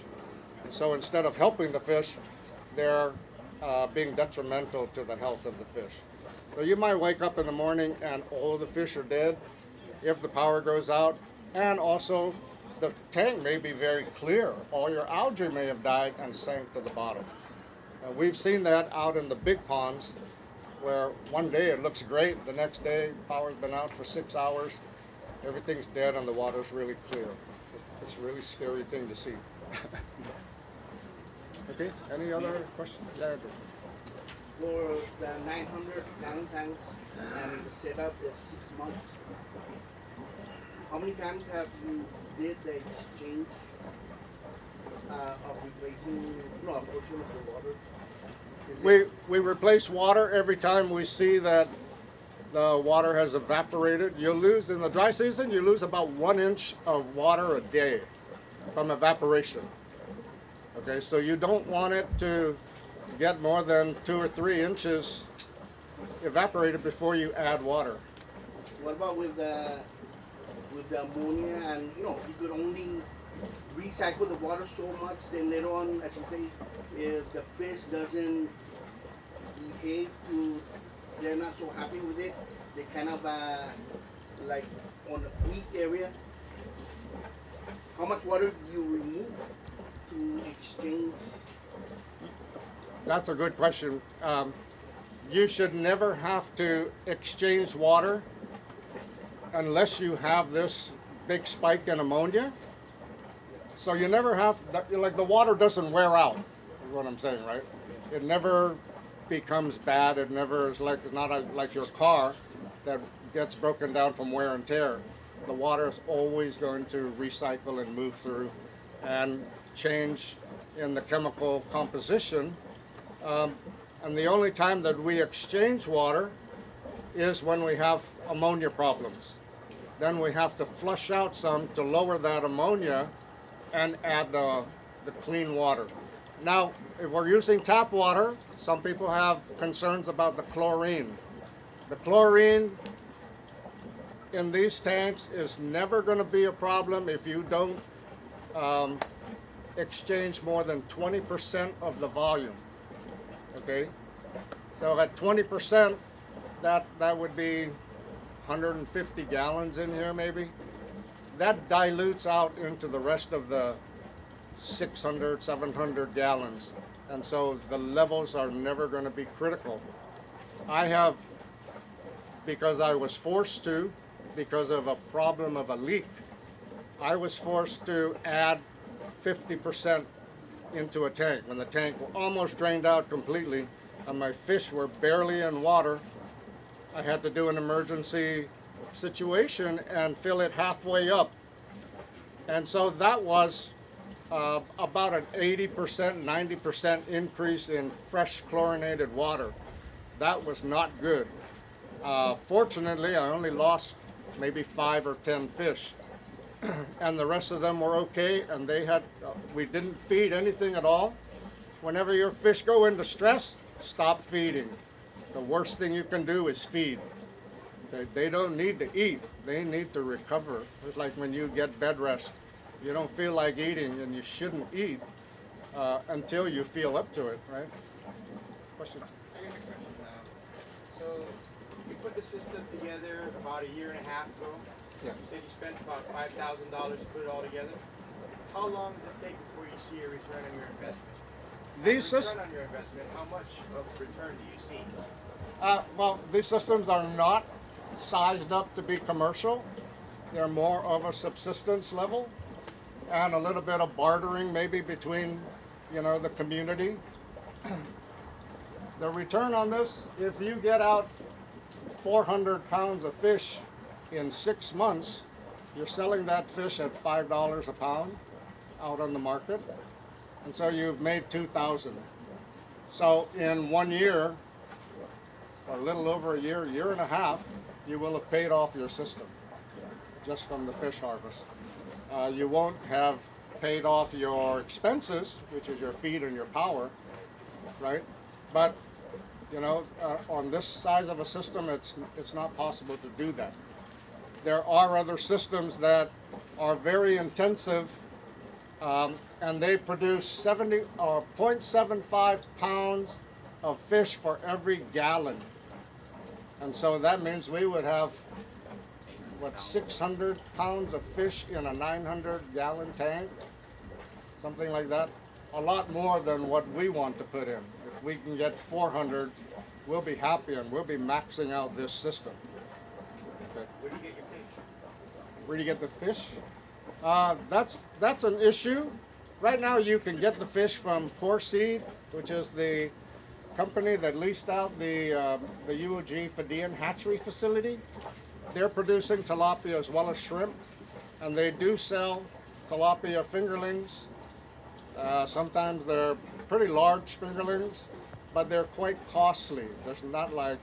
So instead of helping the fish, they're being detrimental to the health of the fish. So you might wake up in the morning and all the fish are dead if the power goes out, and also the tank may be very clear. All your algae may have died and sank to the bottom. And we've seen that out in the big ponds where one day it looks great, the next day power's been out for 6 hours, everything's dead and the water's really clear. It's a really scary thing to see. Okay, any other questions? Yeah, for the 900 gallon tanks and the setup is 6 months. How many times have you did the exchange of replacing a portion of the water? We replace water every time we see that the water has evaporated. You lose, in the dry season, you lose about 1 inch of water a day from evaporation. Okay, so you don't want it to get more than 2 or 3 inches evaporated before you add water. What about with the ammonia, and you could only recycle the water so much, then later on, as you say, if the fish doesn't behave they're not so happy with it, they kind of like on the weak area. How much water do you remove to exchange? That's a good question. You should never have to exchange water unless you have this big spike in ammonia. So you never have, like the water doesn't wear out, is what I'm saying, right? It never becomes bad. It never is like your car that gets broken down from wear and tear. The water is always going to recycle and move through and change in the chemical composition. And the only time that we exchange water is when we have ammonia problems. Then we have to flush out some to lower that ammonia and add the clean water. Now, if we're using tap water, some people have concerns about the chlorine. The chlorine in these tanks is never going to be a problem if you don't exchange more than 20% of the volume. Okay, so at 20%, that would be 150 gallons in here maybe. That dilutes out into the rest of the 600, 700 gallons. And so the levels are never going to be critical. I have, because I was forced to, because of a problem of a leak, I was forced to add 50% into a tank. When the tank almost drained out completely and my fish were barely in water, I had to do an emergency situation and fill it halfway up. And so that was about an 80%, 90% increase in fresh chlorinated water. That was not good. Fortunately, I only lost maybe 5 or 10 fish. And the rest of them were okay, and we didn't feed anything at all. Whenever your fish go into stress, stop feeding. The worst thing you can do is feed. They don't need to eat, they need to recover. It's like when you get bed rest. You don't feel like eating, and you shouldn't eat until you feel up to it, right? Questions? I got a question. So we put the system together about 1.5 years ago. Yeah. You said you spent about $5,000 to put it all together. How long does it take before you see a return on your investment? These Return systems, on your investment, how much of return do you see? well, these systems are not sized up to be commercial. They're more of a subsistence level and a little bit of bartering maybe between, the community. The return on this, if you get out 400 pounds of fish in 6 months, you're selling that fish at $5 a pound out on the market. And so you've made 2,000. So in 1 year, or a little over a year and a half, you will have paid off your system just from the fish harvest. You won't have paid off your expenses, which is your feed and your power, right? But on this size of a system, it's not possible to do that. There are other systems that are very intensive, and they produce 0.75 pounds of fish for every gallon. And so that means we would have, 600 pounds of fish in a 900-gallon tank? Something like that. A lot more than what we want to put in. If we can get 400, we'll be happy and we'll be maxing out this system. Okay. Where do you get your fish? Where do you get the fish? That's an issue. Right now you can get the fish from Core Seed, which is the company that leased out the UOG Fidean hatchery facility. They're producing tilapia as well as shrimp, and they do sell tilapia fingerlings. Sometimes they're pretty large fingerlings, but they're quite costly. There's not like,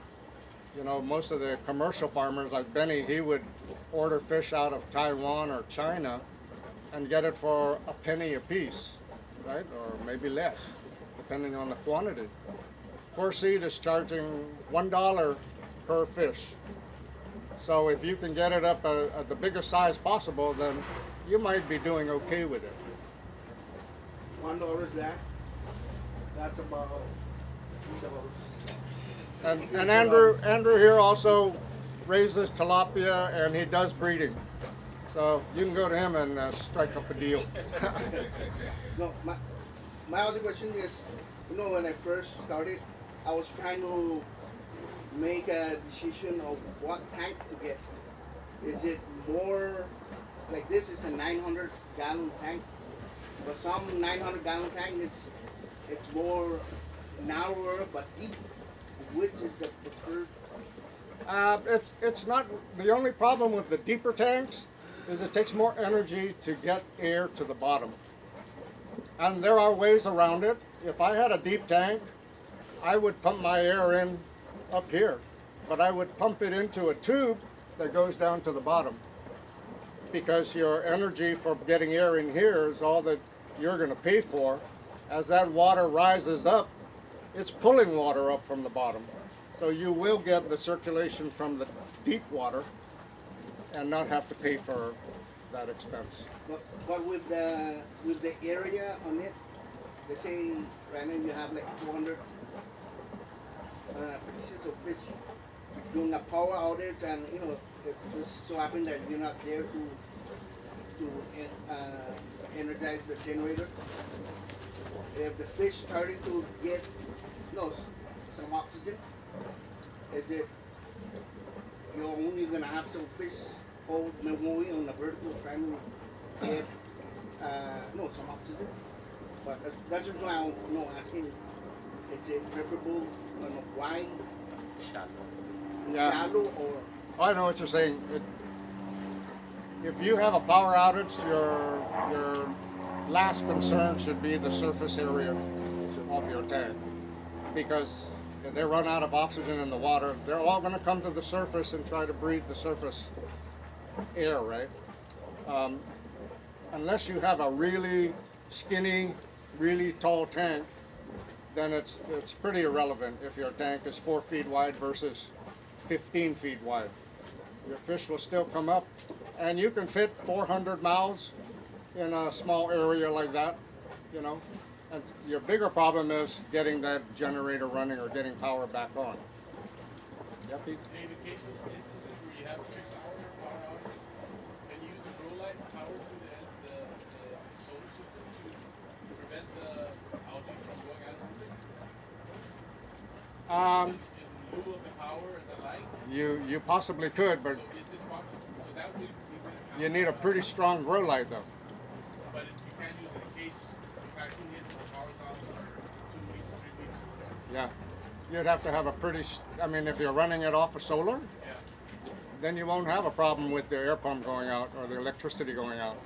most of the commercial farmers like Benny, he would order fish out of Taiwan or China and get it for a penny a piece, right? Or maybe less, depending on the quantity. Core Seed is charging $1 per fish. So if you can get it up at the biggest size possible, then you might be doing okay with it. $1 is that? That's about $3. And Andrew here also raises tilapia, and he does breeding. So you can go to him and strike up a deal. No, my other question is, when I first started, I was trying to make a decision of what tank to get. Is it more, like this is a 900-gallon tank, but some 900-gallon tank, it's more narrower but deep. Which is the preferred? It's not, the only problem with the deeper tanks is it takes more energy to get air to the bottom. And there are ways around it. If I had a deep tank, I would pump my air in up here, but I would pump it into a tube that goes down to the bottom, because your energy for getting air in here is all that you're going to pay for. As that water rises up, it's pulling water up from the bottom. So you will get the circulation from the deep water and not have to pay for that expense. But with the area on it, they say right now you have like 400 pieces of fish during a power outage, and it just so happened that you're not there to energize the generator. If the fish starting to get some oxygen, is it you're only gonna have some fish hold memory on the vertical trying to get some oxygen? But that's why I'm asking, is it preferable on a wide, shallow, or? I know what you're saying. If you have a power outage, your last concern should be the surface area of your tank, because if they run out of oxygen in the water, they're all going to come to the surface and try to breathe the surface air, right? Unless you have a really skinny, really tall tank, then it's pretty irrelevant if your tank is 4 feet wide versus 15 feet wide. Your fish will still come up, and you can fit 400 mouths in a small area like that, And your bigger problem is getting that generator running or getting power back on. Yeah, Pete? In the case of instances where you have 6 hour power outages, power to the solar system to prevent the algae from going out of the thing? In lieu of the power and the light? You possibly could, but So is this possible? So that would be you need a pretty strong grow light though. But you can't use it in case the vaccine hits the power's off for 2 weeks, 3 weeks. Yeah. You'd have to have a pretty, I mean, if you're running it off of solar, Yeah. then you won't have a problem with the air pump going out or the electricity going out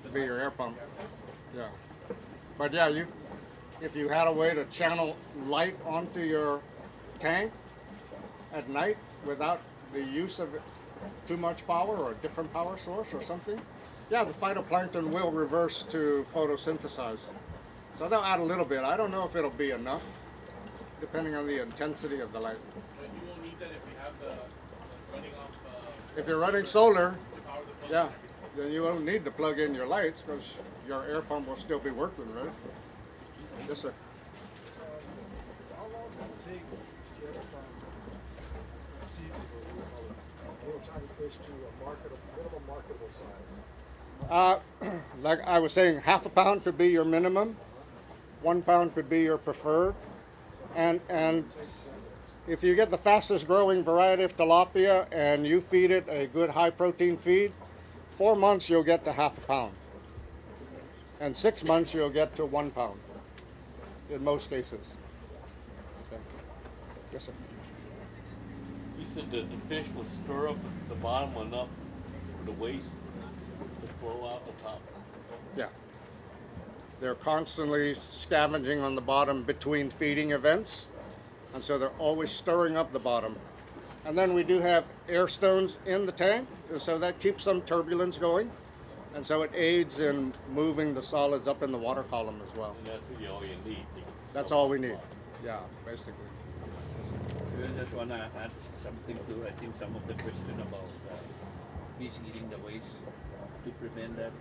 to be your air pump. Yeah. But yeah, if you had a way to channel light onto your tank at night without the use of too much power or a different power source or something, yeah, the phytoplankton will reverse to photosynthesize. So they'll add a little bit. I don't know if it'll be enough, depending on the intensity of the light. But you won't need that if you have the running off If you're running solar, the power of the plug. yeah, then you won't need to plug in your lights because your air pump will still be working, right? Yes, sir. How long does it take to get from seed, a little tiny fish to a minimum marketable size? Like I was saying, half a pound could be your minimum. 1 pound could be your preferred. And if you get the fastest growing variety of tilapia and you feed it a good high protein feed, 4 months you'll get to half a pound. And 6 months you'll get to 1 pound in most cases. Okay. Yes, sir. You said that the fish will stir up the bottom enough for the waste to flow out the top. Yeah. They're constantly scavenging on the bottom between feeding events, and so they're always stirring up the bottom. And then we do have air stones in the tank, and so that keeps some turbulence going, and so it aids in moving the solids up in the water column as well. And that's really all you need. to get the That's stuff all we out the need. bottom. Yeah, basically. I just want to add something to, I think, some of the question about fish eating the waste. To prevent that,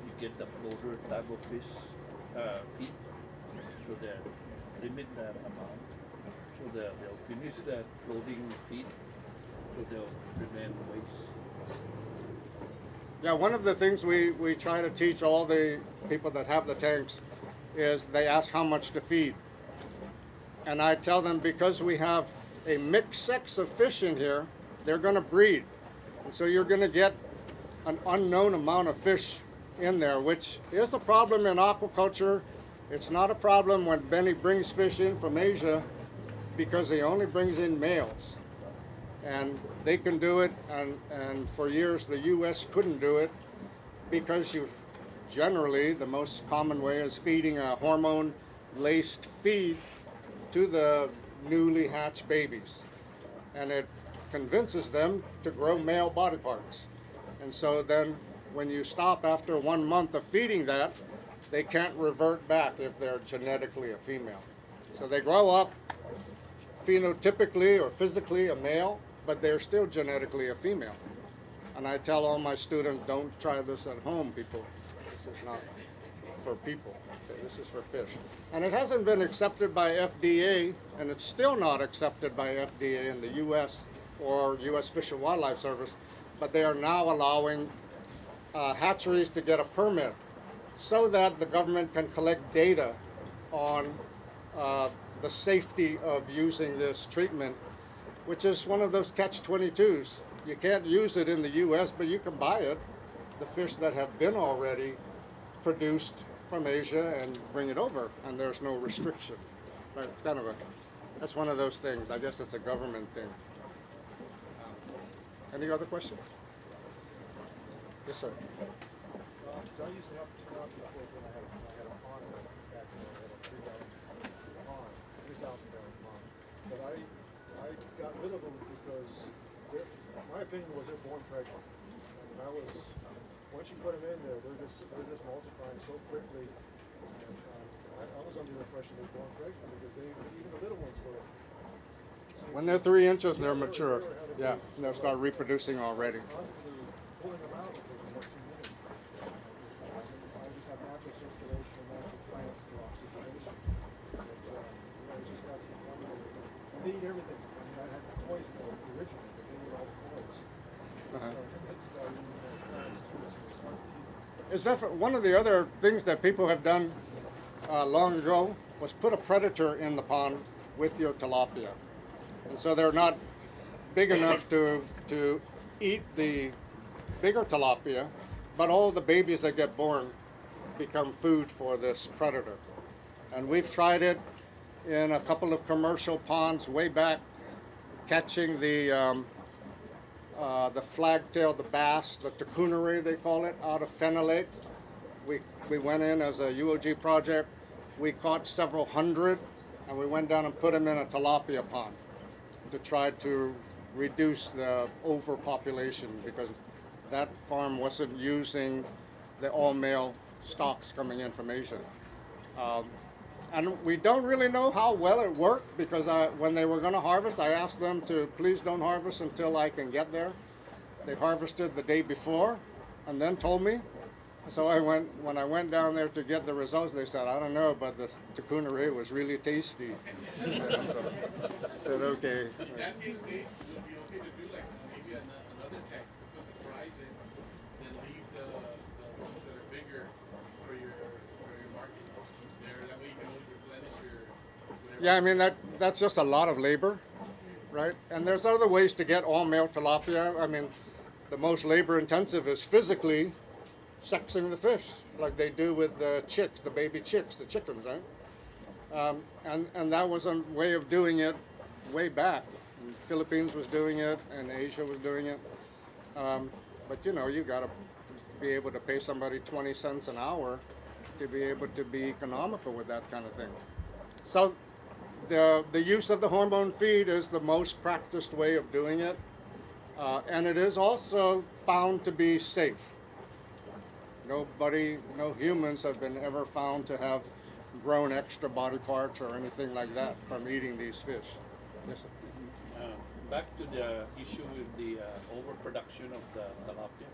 you get the floater type of fish feed, so they limit that amount. So they'll finish that floating feed, so they'll prevent waste. Yeah, one of the things we try to teach all the people that have the tanks is they ask how much to feed. And I tell them because we have a mixed sex of fish in here, they're going to breed. And so you're going to get an unknown amount of fish in there, which is a problem in aquaculture. It's not a problem when Benny brings fish in from Asia because he only brings in males. And they can do it, and for years the U.S. couldn't do it because generally the most common way is feeding a hormone-laced feed to the newly hatched babies. And it convinces them to grow male body parts. And so then when you stop after 1 month of feeding that, they can't revert back if they're genetically a female. So they grow up phenotypically or physically a male, but they're still genetically a female. And I tell all my students, don't try this at home, people. This is not for people. Okay, this is for fish. And it hasn't been accepted by FDA, and it's still not accepted by FDA in the U.S. or U.S. Fish and Wildlife Service, but they are now allowing hatcheries to get a permit so that the government can collect data on the safety of using this treatment, which is one of those catch-22s. You can't use it in the U.S., but you can buy it, the fish that have been already produced from Asia, and bring it over, and there's no restriction. Right? It's kind of that's one of those things. I guess it's a government thing. Any other questions? Yes, sir. I used to have tilapia when I had a pond back then. I had a 3,000 gallon pond. But I got rid of them because my opinion was they're born pregnant. I mean, once you put them in there, they're just multiplying so quickly. And, I was under the impression they're born pregnant because even the little ones were. When they're 3 inches, they're mature. Yeah, and they'll start reproducing already. Constantly pulling them out because it was too many. I just have natural circulation and natural plants through oxygenation. But, you just got to the point where they eat everything. I mean, I had poison originally, but they eat all the toys. So it's eating plants too. is definitely one of the other things that people have done long ago was put a predator in the pond with your tilapia. And so they're not big enough to eat the bigger tilapia, but all the babies that get born become food for this predator. And we've tried it in a couple of commercial ponds way back, catching the flagtail, the bass, the tucunaree they call it, out of Fenner Lake. We went in as a UOG project. We caught several hundred, and we went down and put them in a tilapia pond to try to reduce the overpopulation, because that farm wasn't using the all-male stocks coming in from Asia. And we don't really know how well it worked, because when they were going to harvest, I asked them to please don't harvest until I can get there. They harvested the day before and then told me. So when I went down there to get the results, they said, I don't know, but the tucunaree was really tasty. So I said, okay. In that case, Dave, it would be okay to do like maybe another tank, put the fries in, then leave the ones that are bigger for your market there. That way you can always replenish your whatever. Yeah, I mean, that's just a lot of labor, right? And there's other ways to get all male tilapia. I mean, the most labor intensive is physically sexing the fish, like they do with the chicks, the baby chicks, the chickens, right? And that was a way of doing it way back. The Philippines was doing it, and Asia was doing it. But you know, you got to be able to pay somebody 20 cents an hour to be able to be economical with that kind of thing. So the use of the hormone feed is the most practiced way of doing it, and it is also found to be safe. No humans have been ever found to have grown extra body parts or anything like that from eating these fish. Yes, sir. Back to the issue with the overproduction of the tilapia.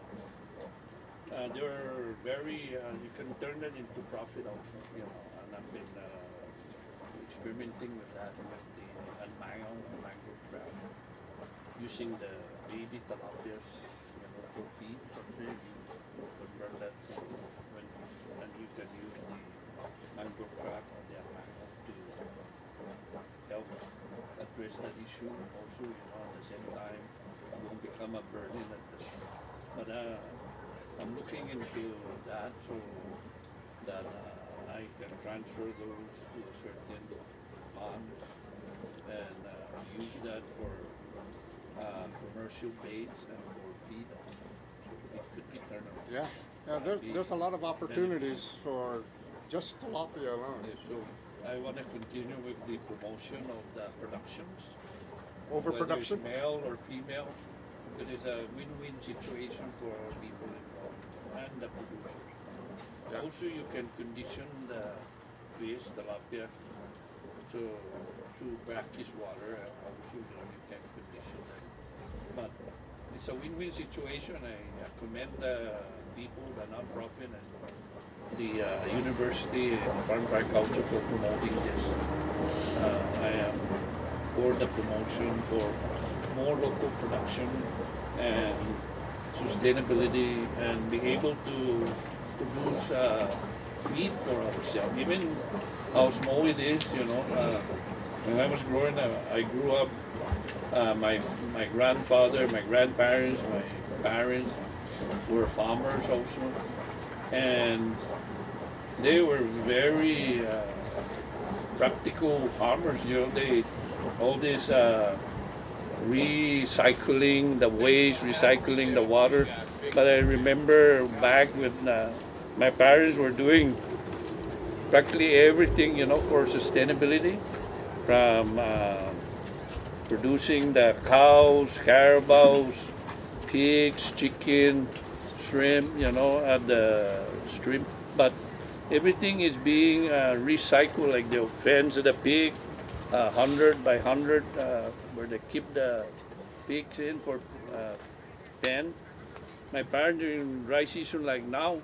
They're very, you can turn that into profit also, you know, and I've been experimenting with that with the mangrove crab, using the baby tilapias, you know, for feed. Convert that and you can use the mangrove crab or the mangrove to help address that issue. Also, you know, at the same time, it won't become a burden at the. But I'm looking into that so that I can transfer those to a certain pond and use that for commercial baits and for feed also. It could be turned around. Yeah, there's a lot of opportunities for just tilapia alone. So I want to continue with the promotion of the productions. Overproduction? Whether it's male or female, it is a win-win situation for people involved and the producers. Yeah. Also, you can condition the fish, tilapia, to brackish water. Also, you know, you can condition them. But it's a win-win situation. I commend the people, the non-profit, and the university and Aquaculture for promoting this. I am for the promotion for more local production and sustainability, and be able to produce feed for ourselves. Even how small it is, you know. When I was growing up, I grew up. My grandfather, my grandparents, my parents were farmers also, and they were very practical farmers. You know, all this recycling the waste, recycling the water. But I remember back when my parents were doing practically everything, you know, for sustainability, from producing the cows, carabaos, pigs, chicken, shrimp, you know, at the stream. But everything is being recycled, like the fence of the pig, 100 by 100, where they keep the pigs in for pen. My parents, during dry season like now,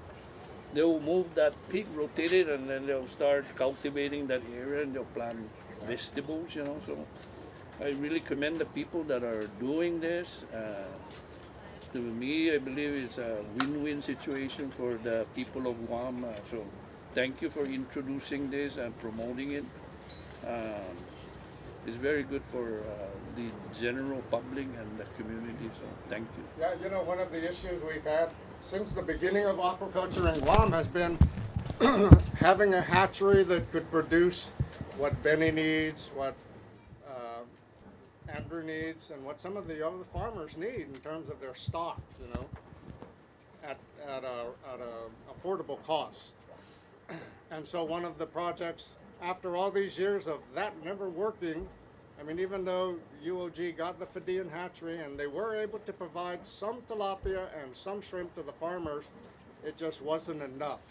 they'll move that pig, rotate it, and then they'll start cultivating that area, and they'll plant vegetables, you know. So I really commend the people that are doing this. to me, I believe it's a win-win situation for the people of Guam. So thank you for introducing this and promoting it. It's very good for the general public and the community, so thank you. Yeah, you know, one of the issues we've had since the beginning of aquaculture in Guam has been having a hatchery that could produce what Benny needs, what Andrew needs, and what some of the other farmers need in terms of their stock, you know, at a affordable cost. And so one of the projects, after all these years of that never working, I mean, even though UOG got the Fidean hatchery and they were able to provide some tilapia and some shrimp to the farmers, it just wasn't enough.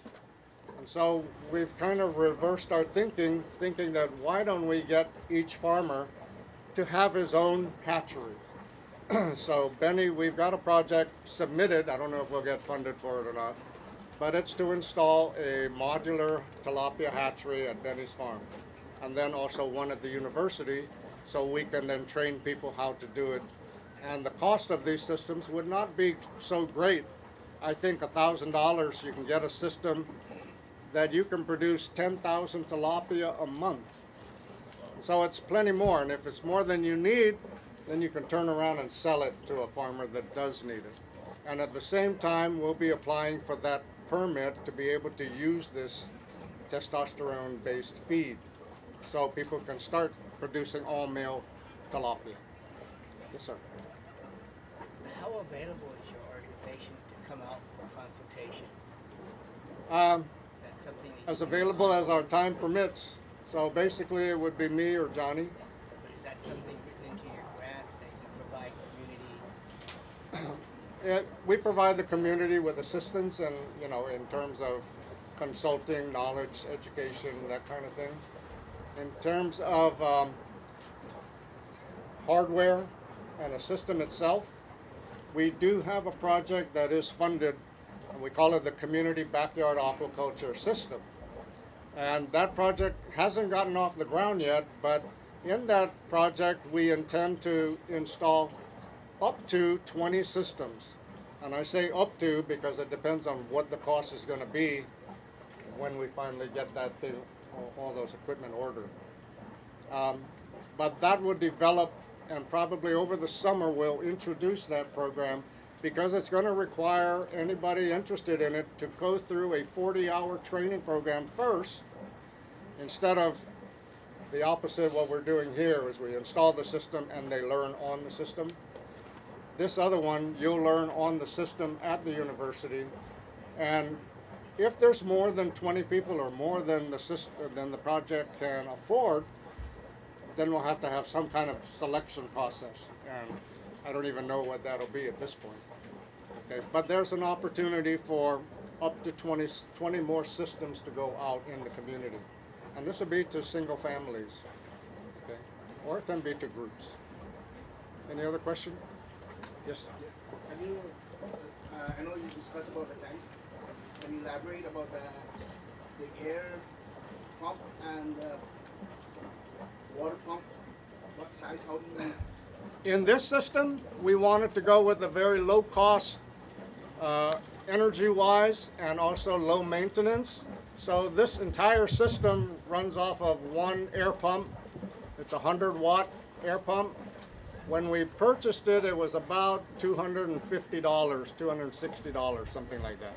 And so we've kind of reversed our thinking that why don't we get each farmer to have his own hatchery. So Benny, we've got a project submitted, I don't know if we'll get funded for it or not, but it's to install a modular tilapia hatchery at Benny's farm, and then also one at the university, so we can then train people how to do it. And the cost of these systems would not be so great. I think $1,000 you can get a system that you can produce 10,000 tilapia a month. So it's plenty more, and if it's more than you need, then you can turn around and sell it to a farmer that does need it. And at the same time, we'll be applying for that permit to be able to use this testosterone-based feed, so people can start producing all-male tilapia. Yes, sir. How available is your organization to come out for consultation? Is that something that As available as our time permits. So basically, it would be me or Johnny. But is that something written into your grant that you provide community? We provide the community with assistance, and you know, in terms of consulting, knowledge, education, that kind of thing. In terms of hardware and a system itself, we do have a project that is funded, and we call it the Community Backyard Aquaculture System. And that project hasn't gotten off the ground yet, but in that project we intend to install up to 20 systems. And I say up to because it depends on what the cost is going to be when we finally get that thing, all those equipment ordered. But that will develop, and probably over the summer we'll introduce that program, because it's going to require anybody interested in it to go through a 40-hour training program first, instead of the opposite. What we're doing here is we install the system and they learn on the system. This other one, you'll learn on the system at the university, and if there's more than 20 people or more than the project can afford, then we'll have to have some kind of selection process, and I don't even know what that'll be at this point. Okay, but there's an opportunity for up to 20 more systems to go out in the community. And this will be to single families, okay? Or it can be to groups. Any other question? Yes? Can you, I know you discussed about the tank. Can you elaborate about the air pump and the water pump? What size, how do you? In this system, we wanted to go with a very low cost, energy-wise, and also low maintenance. So this entire system runs off of one air pump. It's a 100-watt air pump. When we purchased it, it was about $250, $260, something like that.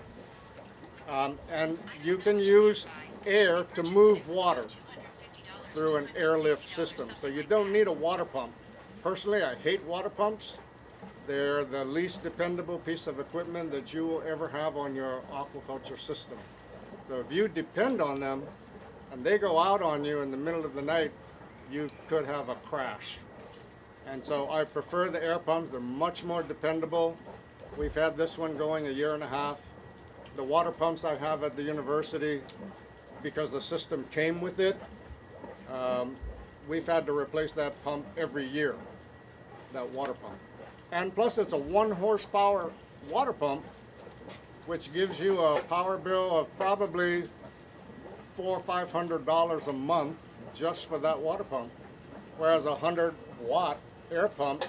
And you can use air to move water through an airlift system. So you don't need a water pump. Personally, I hate water pumps. They're the least dependable piece of equipment that you will ever have on your aquaculture system. So if you depend on them and they go out on you in the middle of the night, you could have a crash. And so I prefer the air pumps. They're much more dependable. We've had this one going 1.5 years. The water pumps I have at the university, because the system came with it, we've had to replace that pump every year, that water pump. And plus it's a 1 horsepower water pump, which gives you a power bill of probably $400 or $500 a month just for that water pump. Whereas a 100-watt air pump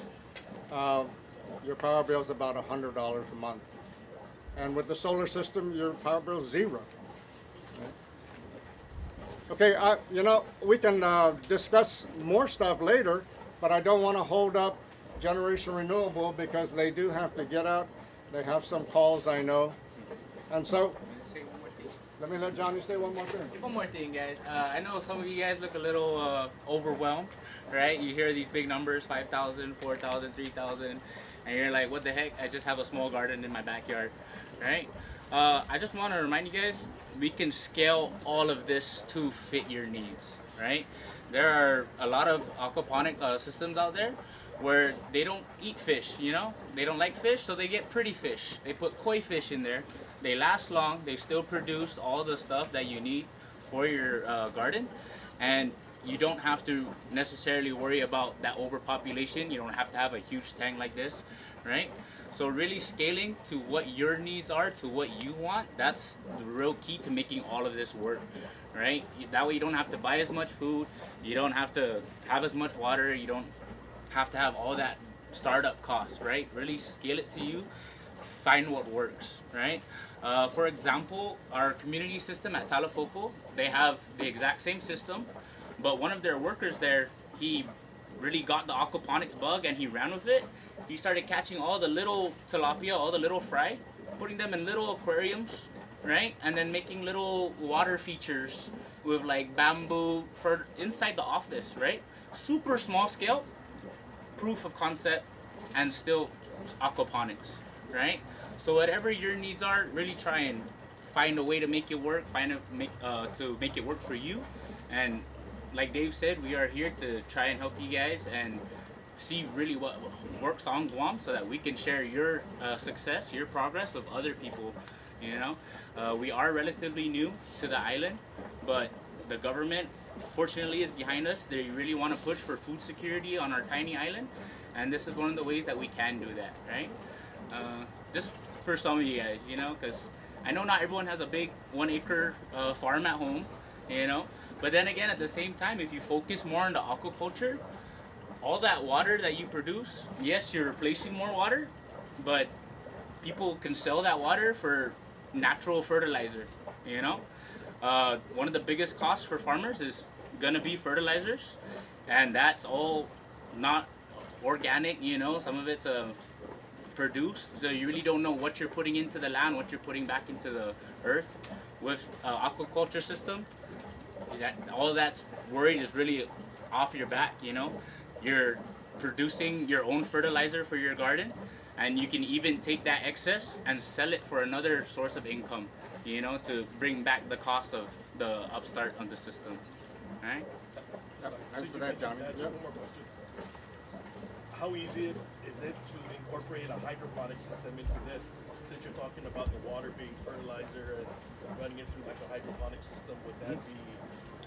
your power bill is about $100 a month. And with the solar system, your power bill is zero. Okay, you know, we can discuss more stuff later, but I don't want to hold up Generation Renewable because they do have to get out. They have some calls, I know. And so, Say one more thing. let me let Johnny say one more thing. One more thing, guys. I know some of you guys look a little overwhelmed, right? You hear these big numbers, 5,000, 4,000, 3,000, and you're like, what the heck? I just have a small garden in my backyard, right? I just want to remind you guys, we can scale all of this to fit your needs, right? There are a lot of aquaponic systems out there where they don't eat fish, you know? They don't like fish, so they get pretty fish. They put koi fish in there. They last long. They still produce all the stuff that you need for your garden. And you don't have to necessarily worry about that overpopulation. You don't have to have a huge tank like this, right? So really scaling to what your needs are, to what you want, that's the real key to making all of this work, right? That way you don't have to buy as much food, you don't have to have as much water, you don't have to have all that startup costs, right? Really scale it to you, find what works, right? For example, our community system at Talafofo, they have the exact same system, but one of their workers there, he really got the aquaponics bug and he ran with it. He started catching all the little tilapia, all the little fry, putting them in little aquariums, right? And then making little water features with like bamboo for inside the office, right? Super small scale, proof of concept, and still aquaponics, right? So whatever your needs are, really try and find a way to make it work, to make it work for you. And like Dave said, we are here to try and help you guys and see really what works on Guam so that we can share your success, your progress with other people, you know. We are relatively new to the island, but the government fortunately is behind us. They really want to push for food security on our tiny island, and this is one of the ways that we can do that, right? Just for some of you guys, you know, because I know not everyone has a big 1 acre farm at home, you know, but then again, at the same time, if you focus more on the aquaculture, all that water that you produce, yes, you're replacing more water, but people can sell that water for natural fertilizer, you know? One of the biggest costs for farmers is gonna be fertilizers, and that's all not organic, you know? Some of it's produced, so you really don't know what you're putting into the land, what you're putting back into the earth. With aquaculture system, all that's worried is really off your back, you know? You're producing your own fertilizer for your garden, and you can even take that excess and sell it for another source of income, you know, to bring back the cost of the upstart on the system. All right? Thanks for that, Johnny. Just one more question. How easy is it to incorporate a hydroponic system into this? Since you're talking about the water being fertilizer and running it through like a hydroponic system, would that be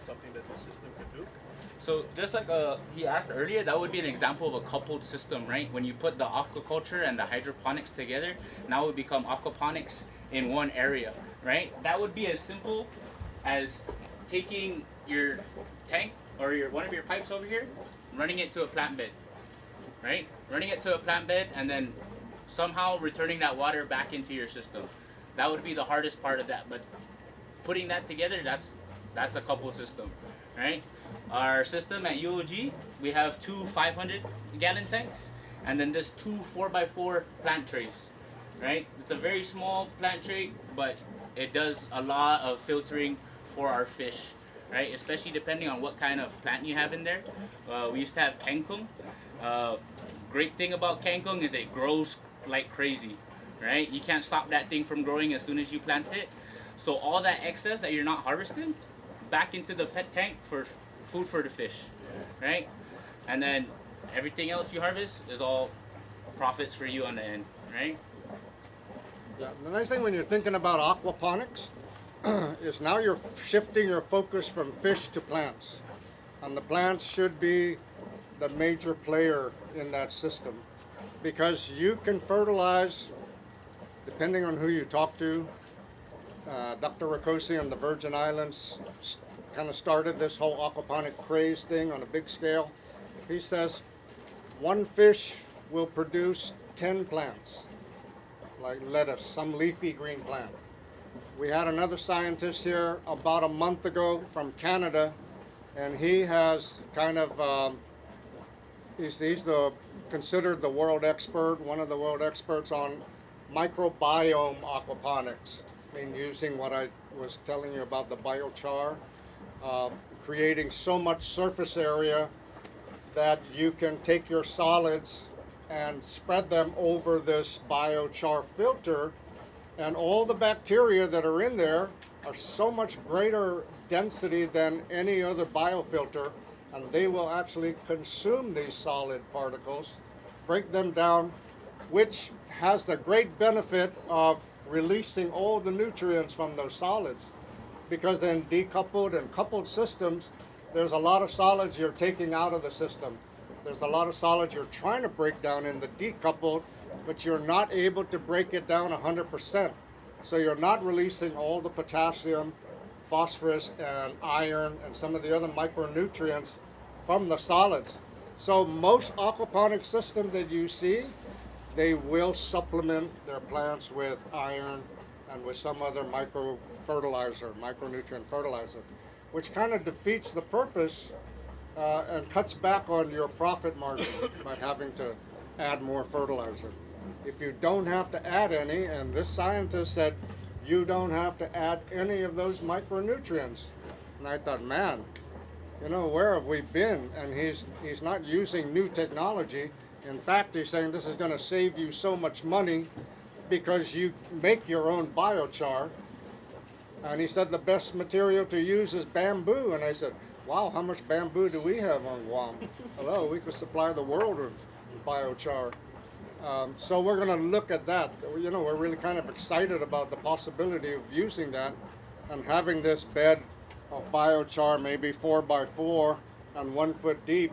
something that the system could do? So just like he asked earlier, that would be an example of a coupled system, right? When you put the aquaculture and the hydroponics together, now it would become aquaponics in one area, right? That would be as simple as taking your tank or one of your pipes over here, running it to a plant bed, right? Running it to a plant bed and then somehow returning that water back into your system. That would be the hardest part of that, but putting that together, that's a coupled system, right? Our system at UOG, we have 2 500-gallon tanks, and then there's 2 4x4 plant trays, right? It's a very small plant tray, but it does a lot of filtering for our fish, right? Especially depending on what kind of plant you have in there. We used to have kangkung. Great thing about kangkung is it grows like crazy, right? You can't stop that thing from growing as soon as you plant it. So all that excess that you're not harvesting, back into the pet tank for food for the fish, right? And then everything else you harvest is all profits for you on the end, right? Yeah, the nice thing when you're thinking about aquaponics is now you're shifting your focus from fish to plants. And the plants should be the major player in that system because you can fertilize, depending on who you talk to. Dr. Ricosi on the Virgin Islands kind of started this whole aquaponic craze thing on a big scale. He says one fish will produce 10 plants, like lettuce, some leafy green plant. We had another scientist here about a month ago from Canada, and he has kind of, he's considered the world expert, one of the world experts on microbiome aquaponics. I mean, using what I was telling you about the biochar, creating so much surface area that you can take your solids and spread them over this biochar filter, and all the bacteria that are in there are so much greater density than any other biofilter, and they will actually consume these solid particles, break them down, which has the great benefit of releasing all the nutrients from those solids. Because in decoupled and coupled systems, there's a lot of solids you're taking out of the system. There's a lot of solids you're trying to break down in the decoupled, but you're not able to break it down 100%. So you're not releasing all the potassium, phosphorus, and iron, and some of the other micronutrients from the solids. So most aquaponic systems that you see, they will supplement their plants with iron and with some other micronutrient fertilizer, which kind of defeats the purpose and cuts back on your profit margin by having to add more fertilizer. If you don't have to add any, and this scientist said you don't have to add any of those micronutrients. And I thought, man, you know, where have we been? And he's not using new technology. In fact, he's saying this is going to save you so much money because you make your own biochar. And he said the best material to use is bamboo. And I said, wow, how much bamboo do we have on Guam? Hello, we could supply the world with biochar. So we're going to look at that. You know, we're really kind of excited about the possibility of using that and having this bed of biochar, maybe 4 by 4 and 1 foot deep.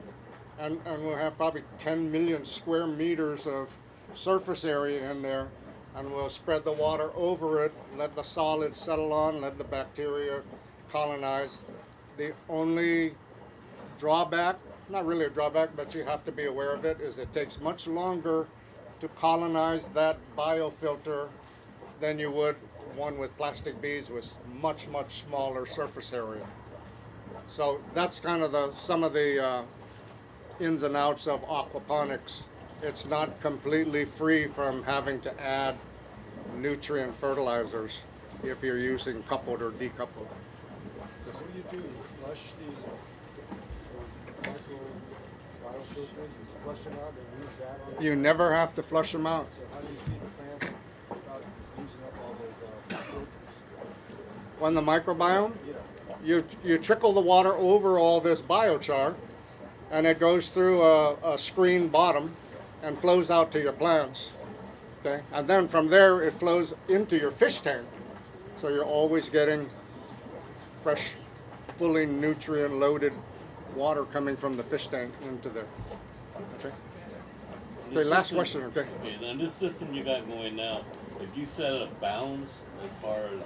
And we'll have probably 10 million square meters of surface area in there, and we'll spread the water over it, let the solids settle on, let the bacteria colonize. The only drawback, not really a drawback, but you have to be aware of it, is it takes much longer to colonize that biofilter than you would one with plastic beads with much, much smaller surface area. So that's kind of some of the ins and outs of aquaponics. It's not completely free from having to add nutrient fertilizers if you're using coupled or decoupled. What do you do? Flush these micro biofilters, you flush them out and use that on You never have to flush them out. So how do you feed the plants without using up all those filters? On the microbiome, you trickle the water over all this biochar, and it goes through a screen bottom and flows out to your plants. Okay, and then from there it flows into your fish tank. So you're always getting fresh, fully nutrient-loaded water coming from the fish tank into there. Okay. Okay. Last question. Okay. Okay. Then this system you got going now, if you set a bounds as far as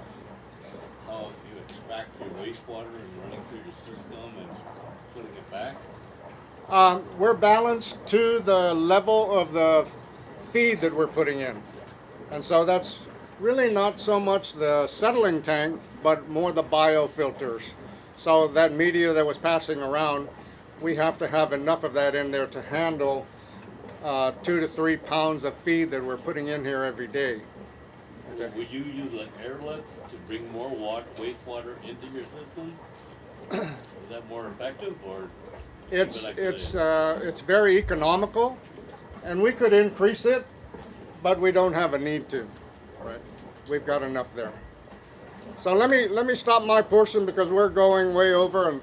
how you extract your wastewater and running through your system and putting it back. We're balanced to the level of the feed that we're putting in. And so that's really not so much the settling tank, but more the biofilters. So that media that was passing around, we have to have enough of that in there to handle 2 to 3 pounds of feed that we're putting in here every day. Okay. Would you use an airlift to bring more wastewater into your system? Is that more effective, or? It's very economical, and we could increase it, but we don't have a need to. Right? We've got enough there. So let me stop my portion because we're going way over, and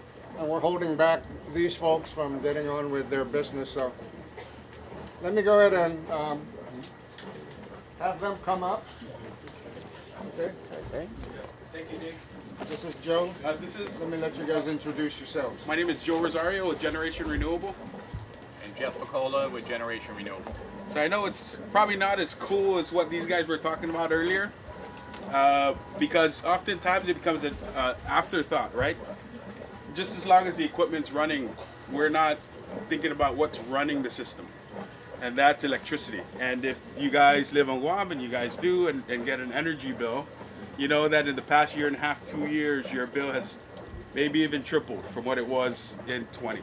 we're holding back these folks from getting on with their business. So let me go ahead and have them come up. Okay. Thank you, Nick. This is Joe. Let me let you guys introduce yourselves. My name is Joe Rosario with Generation Renewable. And Jeff Facola with Generation Renewable. So I know it's probably not as cool as what these guys were talking about earlier, because oftentimes it becomes an afterthought, right? Just as long as the equipment's running, we're not thinking about what's running the system. and that's electricity. And if you guys live on Guam, and you guys do, and get an energy bill, you know that in the past year and a half, 2 years, your bill has maybe even tripled from what it was in 20.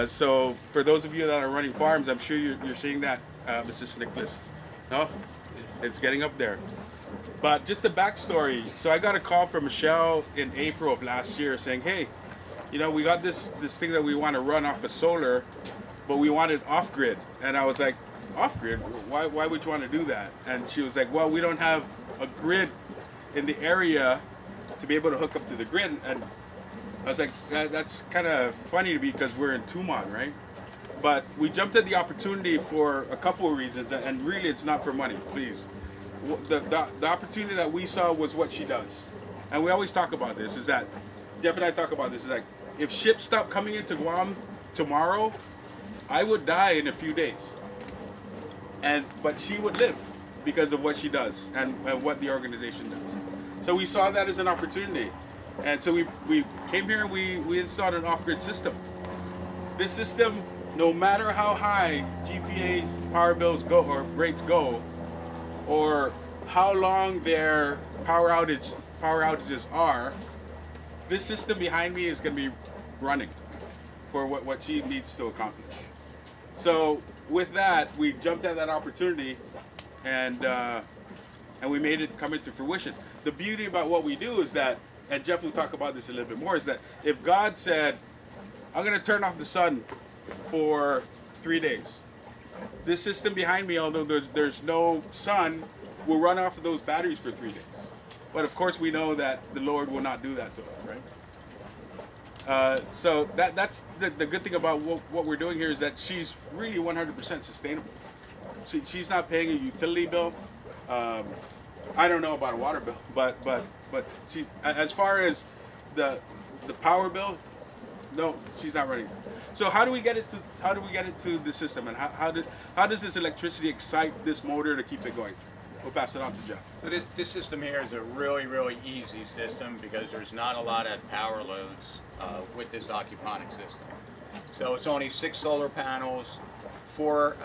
So for those of you that are running farms, I'm sure you're seeing that, Mr. Nicholas. No? It's getting up there. But just the backstory. So I got a call from Michelle in April of last year saying, hey, you know, we got this thing that we want to run off of solar, but we want it off-grid. And I was like, off-grid? Why would you want to do that? And she was like, well, we don't have a grid in the area to be able to hook up to the grid. And I was like, that's kind of funny to me because we're in Tumon, right? But we jumped at the opportunity for a couple of reasons, and really it's not for money, please. The opportunity that we saw was what she does. And we always talk about this, is that, Jeff and I talk about this, is like, if ships stop coming into Guam tomorrow, I would die in a few days. But she would live because of what she does and what the organization does. So we saw that as an opportunity. And so we came here and we installed an off-grid system. This system, no matter how high GPA's power bills go or rates go, or how long their power outages are, this system behind me is going to be running for what she needs to accomplish. So with that, we jumped at that opportunity, and we made it come into fruition. The beauty about what we do is that, and Jeff will talk about this a little bit more, is that if God said, I'm going to turn off the sun for 3 days, this system behind me, although there's no sun, will run off of those batteries for 3 days. But of course we know that the Lord will not do that to us, right? So that's the good thing about what we're doing here, is that she's really 100% sustainable. She's not paying a utility bill. I don't know about a water bill, but she, as far as the power bill, no, she's not running. So how do we get it to the system, and how does this electricity excite this motor to keep it going? We'll pass it on to Jeff. So this system here is a really, really easy system because there's not a lot of power loads with this aquaponic system. So it's only 6 solar panels, 4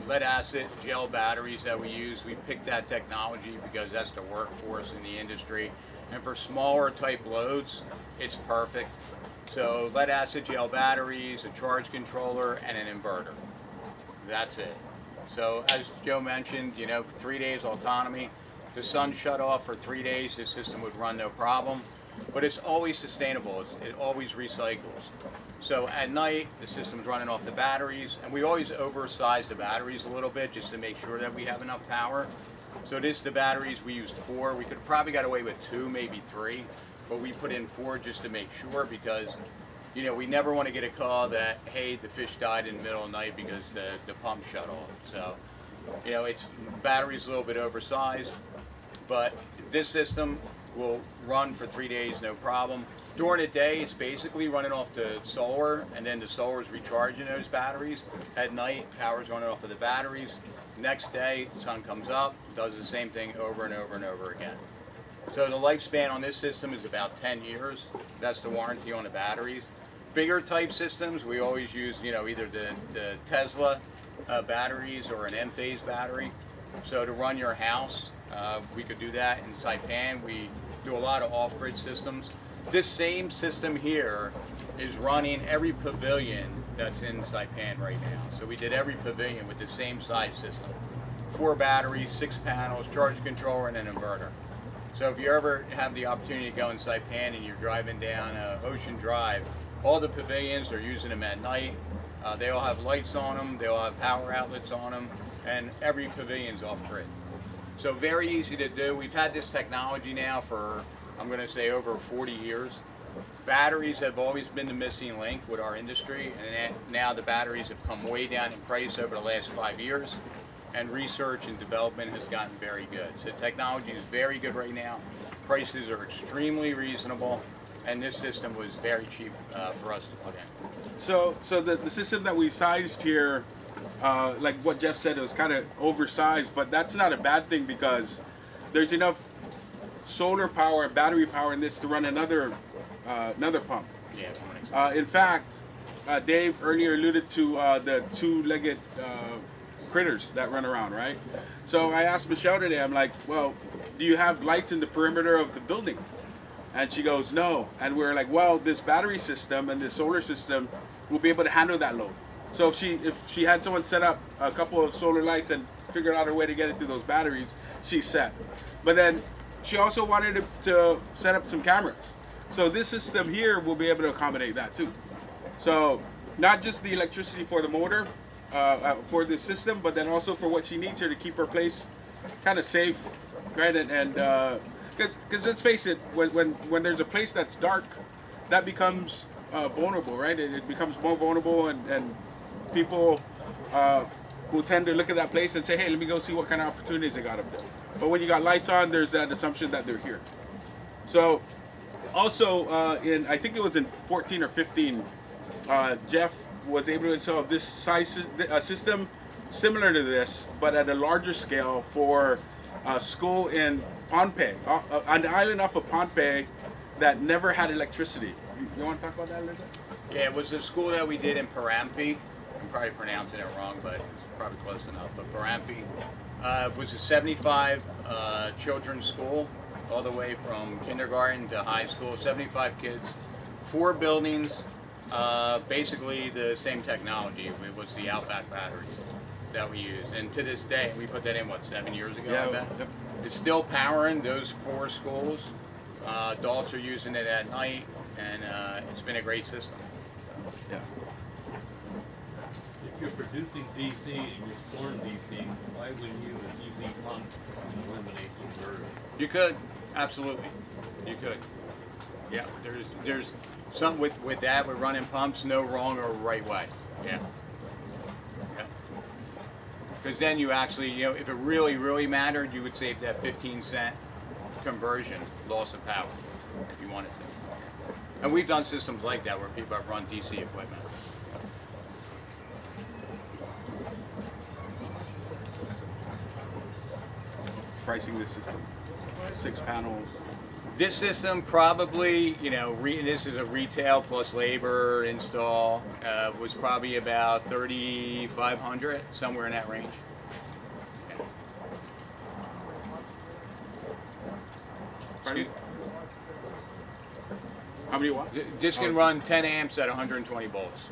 lead acid gel batteries that we use. We picked that technology because that's the workforce in the industry. And for smaller type loads, it's perfect. So lead acid gel batteries, a charge controller, and an inverter. That's it. So as Joe mentioned, you know, 3 days autonomy. The sun shut off for 3 days, this system would run no problem. But it's always sustainable. It always recycles. So at night, the system's running off the batteries, and we always oversize the batteries a little bit just to make sure that we have enough power. So the batteries, we used 4. We could have probably got away with 2, maybe 3, but we put in 4 just to make sure, because you know, we never want to get a call that, hey, the fish died in the middle of the night because the pump shut off. So, you know, battery's a little bit oversized, but this system will run for 3 days, no problem. During the day, it's basically running off the solar, and then the solar is recharging those batteries. At night, power's running off of the batteries. Next day, the sun comes up, does the same thing over and over and over again. So the lifespan on this system is about 10 years. That's the warranty on the batteries. Bigger type systems, we always use, you know, either the Tesla batteries or an N-phase battery. So to run your house, we could do that in Saipan. We do a lot of off-grid systems. This same system here is running every pavilion that's in Saipan right now. So we did every pavilion with the same size system. 4 batteries, 6 panels, charge controller, and an inverter. So if you ever have the opportunity to go in Saipan and you're driving down Ocean Drive, all the pavilions are using them at night. They all have lights on them, they all have power outlets on them, and every pavilion's off-grid. So very easy to do. We've had this technology now for, I'm going to say, over 40 years. Batteries have always been the missing link with our industry, and now the batteries have come way down in price over the last 5 years, and research and development has gotten very good. So technology is very good right now. Prices are extremely reasonable, and this system was very cheap for us to put in. So the system that we sized here, like what Jeff said, it was kind of oversized, but that's not a bad thing because there's enough solar power and battery power in this to run another pump. Yeah. In fact, Dave earlier alluded to the two-legged critters that run around, right? So I asked Michelle today, I'm like, well, do you have lights in the perimeter of the building? And she goes, no. And we're like, well, this battery system and this solar system will be able to handle that load. So if she had someone set up a couple of solar lights and figured out a way to get into those batteries, she's set. But then she also wanted to set up some cameras. So this system here will be able to accommodate that too. So not just the electricity for the motor, for the system, but then also for what she needs here to keep her place kind of safe, right? And because let's face it, when there's a place that's dark, that becomes vulnerable, right? It becomes more vulnerable, and people will tend to look at that place and say, hey, let me go see what kind of opportunities they got up there. But when you got lights on, there's that assumption that they're here. So also, I think it was in 14 or 15, Jeff was able to install this size system similar to this, but at a larger scale for a school in Pohnpei, an island off of Pohnpei that never had electricity. You want to talk about that a little bit? Yeah, it was a school that we did in Parampi. I'm probably pronouncing it wrong, but it's probably close enough. But Parampi was a 75 children's school, all the way from kindergarten to high school, 75 kids, 4 buildings, basically the same technology. It was the Outback batteries that we used. And to this day, we put that in, what, 7 years ago, I bet? Yep. It's still powering those 4 schools. Adults are using it at night, and it's been a great system. Yeah. If you're producing DC and you're storing DC, why wouldn't you use a DC pump and eliminate inverter? You could, absolutely. You could. Yeah, there's some with that, with running pumps, no wrong or right way. Yeah. Because then you actually, if it really, really mattered, you would save that 15-cent conversion loss of power if you wanted to. And we've done systems like that where people have run DC equipment. Pricing this system, 6 panels. This system probably, this is a retail plus labor install, was probably about $3,500, somewhere in that range. Pardon? How many watts? This can run 10 amps at 120 volts.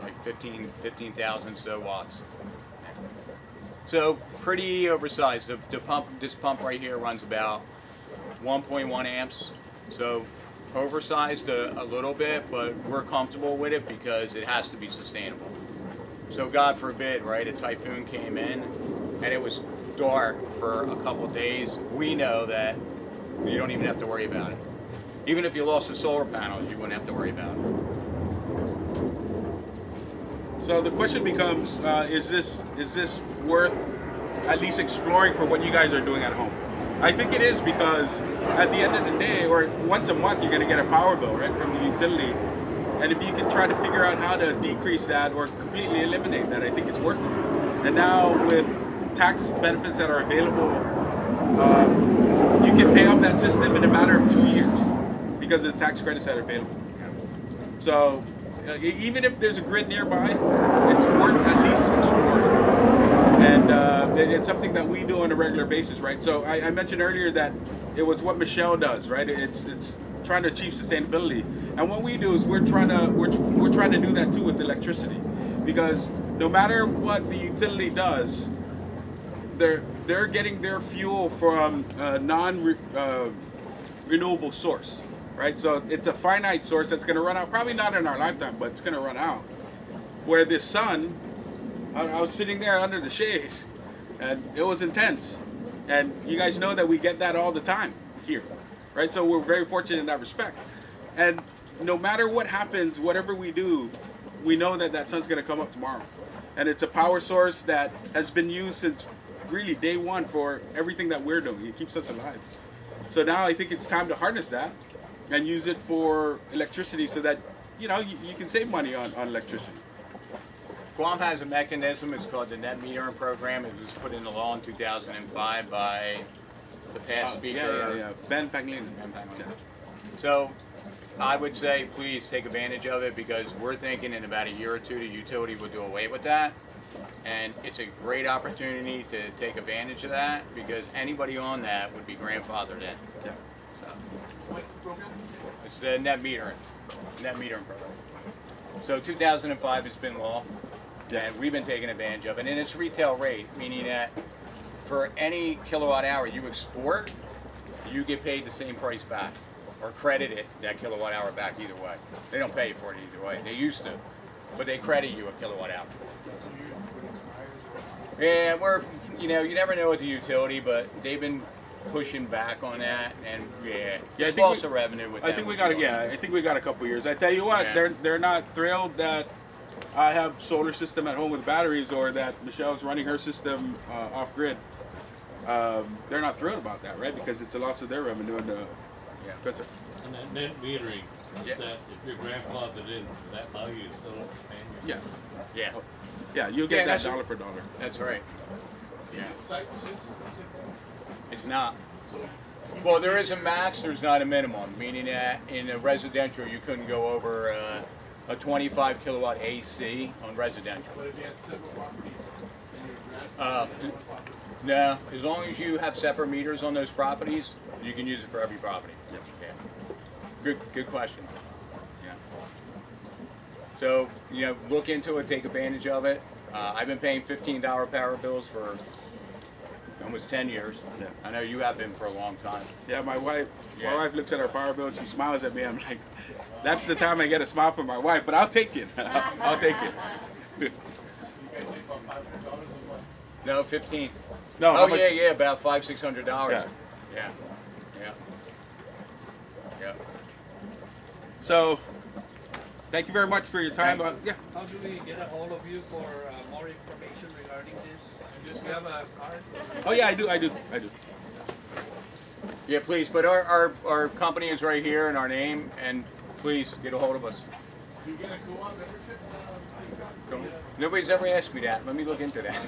Like 15,000 so watts. So pretty oversized. This pump right here runs about 1.1 amps. So oversized a little bit, but we're comfortable with it because it has to be sustainable. So God forbid, right, a typhoon came in and it was dark for a couple days, we know that you don't even have to worry about it. Even if you lost the solar panels, you wouldn't have to worry about it. So the question becomes, is this worth at least exploring for what you guys are doing at home? I think it is, because at the end of the day, or once a month, you're going to get a power bill, right, from the utility. And if you can try to figure out how to decrease that or completely eliminate that, I think it's worth it. And now with tax benefits that are available, you can pay off that system in a matter of 2 years because of the tax credits that are available. So even if there's a grid nearby, it's worth at least exploring. And it's something that we do on a regular basis, right? So I mentioned earlier that it was what Michelle does, right? It's trying to achieve sustainability. And what we do is we're trying to do that too with electricity, because no matter what the utility does, they're getting their fuel from a non-renewable source, right? So it's a finite source that's going to run out, probably not in our lifetime, but it's going to run out. Where this sun, I was sitting there under the shade, and it was intense. And you guys know that we get that all the time here, right? So we're very fortunate in that respect. And no matter what happens, whatever we do, we know that that sun's going to come up tomorrow. And it's a power source that has been used since really day one for everything that we're doing. It keeps us alive. So now I think it's time to harness that and use it for electricity so that, you can save money on electricity. Guam has a mechanism, it's called the net metering program. It was put into law in 2005 by the past speaker. Ben Paglino. So I would say please take advantage of it because we're thinking in about a year or two the utility will do away with that. And it's a great opportunity to take advantage of that because anybody on that would be grandfathered in. Yeah. So, What's the program? it's the net metering program. So 2005 it's been law, and we've been taking advantage of it. And it's retail rate, meaning that for any kilowatt hour you export, you get paid the same price back, or credited that kilowatt hour back either way. They don't pay you for it either way. They used to, but they credit you a kilowatt hour. Yeah, you never know with the utility, but they've been pushing back on that, and it's loss of revenue with them. I think we got a couple years. I tell you what, Yeah. they're not thrilled that I have solar system at home with batteries, or that Michelle's running her system off grid. They're not thrilled about that, right? Because it's a loss of their revenue. And that's it. And that net metering, that if your grandfather didn't, that value is still paying. Yeah. Yeah, you'll get that that's dollar for dollar. That's right. Yeah. Site It's not. Well, there is a max, there's not a minimum, meaning that in a residential you couldn't go over a 25 kilowatt AC on residential. But if you had several properties and your No, as long as you have separate meters on those properties, you can use it for every property. Yeah. Good question. Yeah. So, look into it, take advantage of it. I've been paying $15 power bills for almost 10 years. Yeah. I know you have been for a long time. Yeah, my wife looks at our power bill and she smiles at me. I'm like, that's the time I get a smile from my wife, but I'll take it. I'll take it. you guys save about $500 a month. No, 15. No, how Oh much- yeah, about $500-600. Yeah. Yeah. So, thank you very much for your time. Yeah. How do we get a hold of you for more information regarding this? Do you have a card? Oh yeah, I do. Yeah, please. But our company is right here and our name, and please get a hold of us. You get a co-op membership discount? Nobody's ever asked me that. Let me look into that.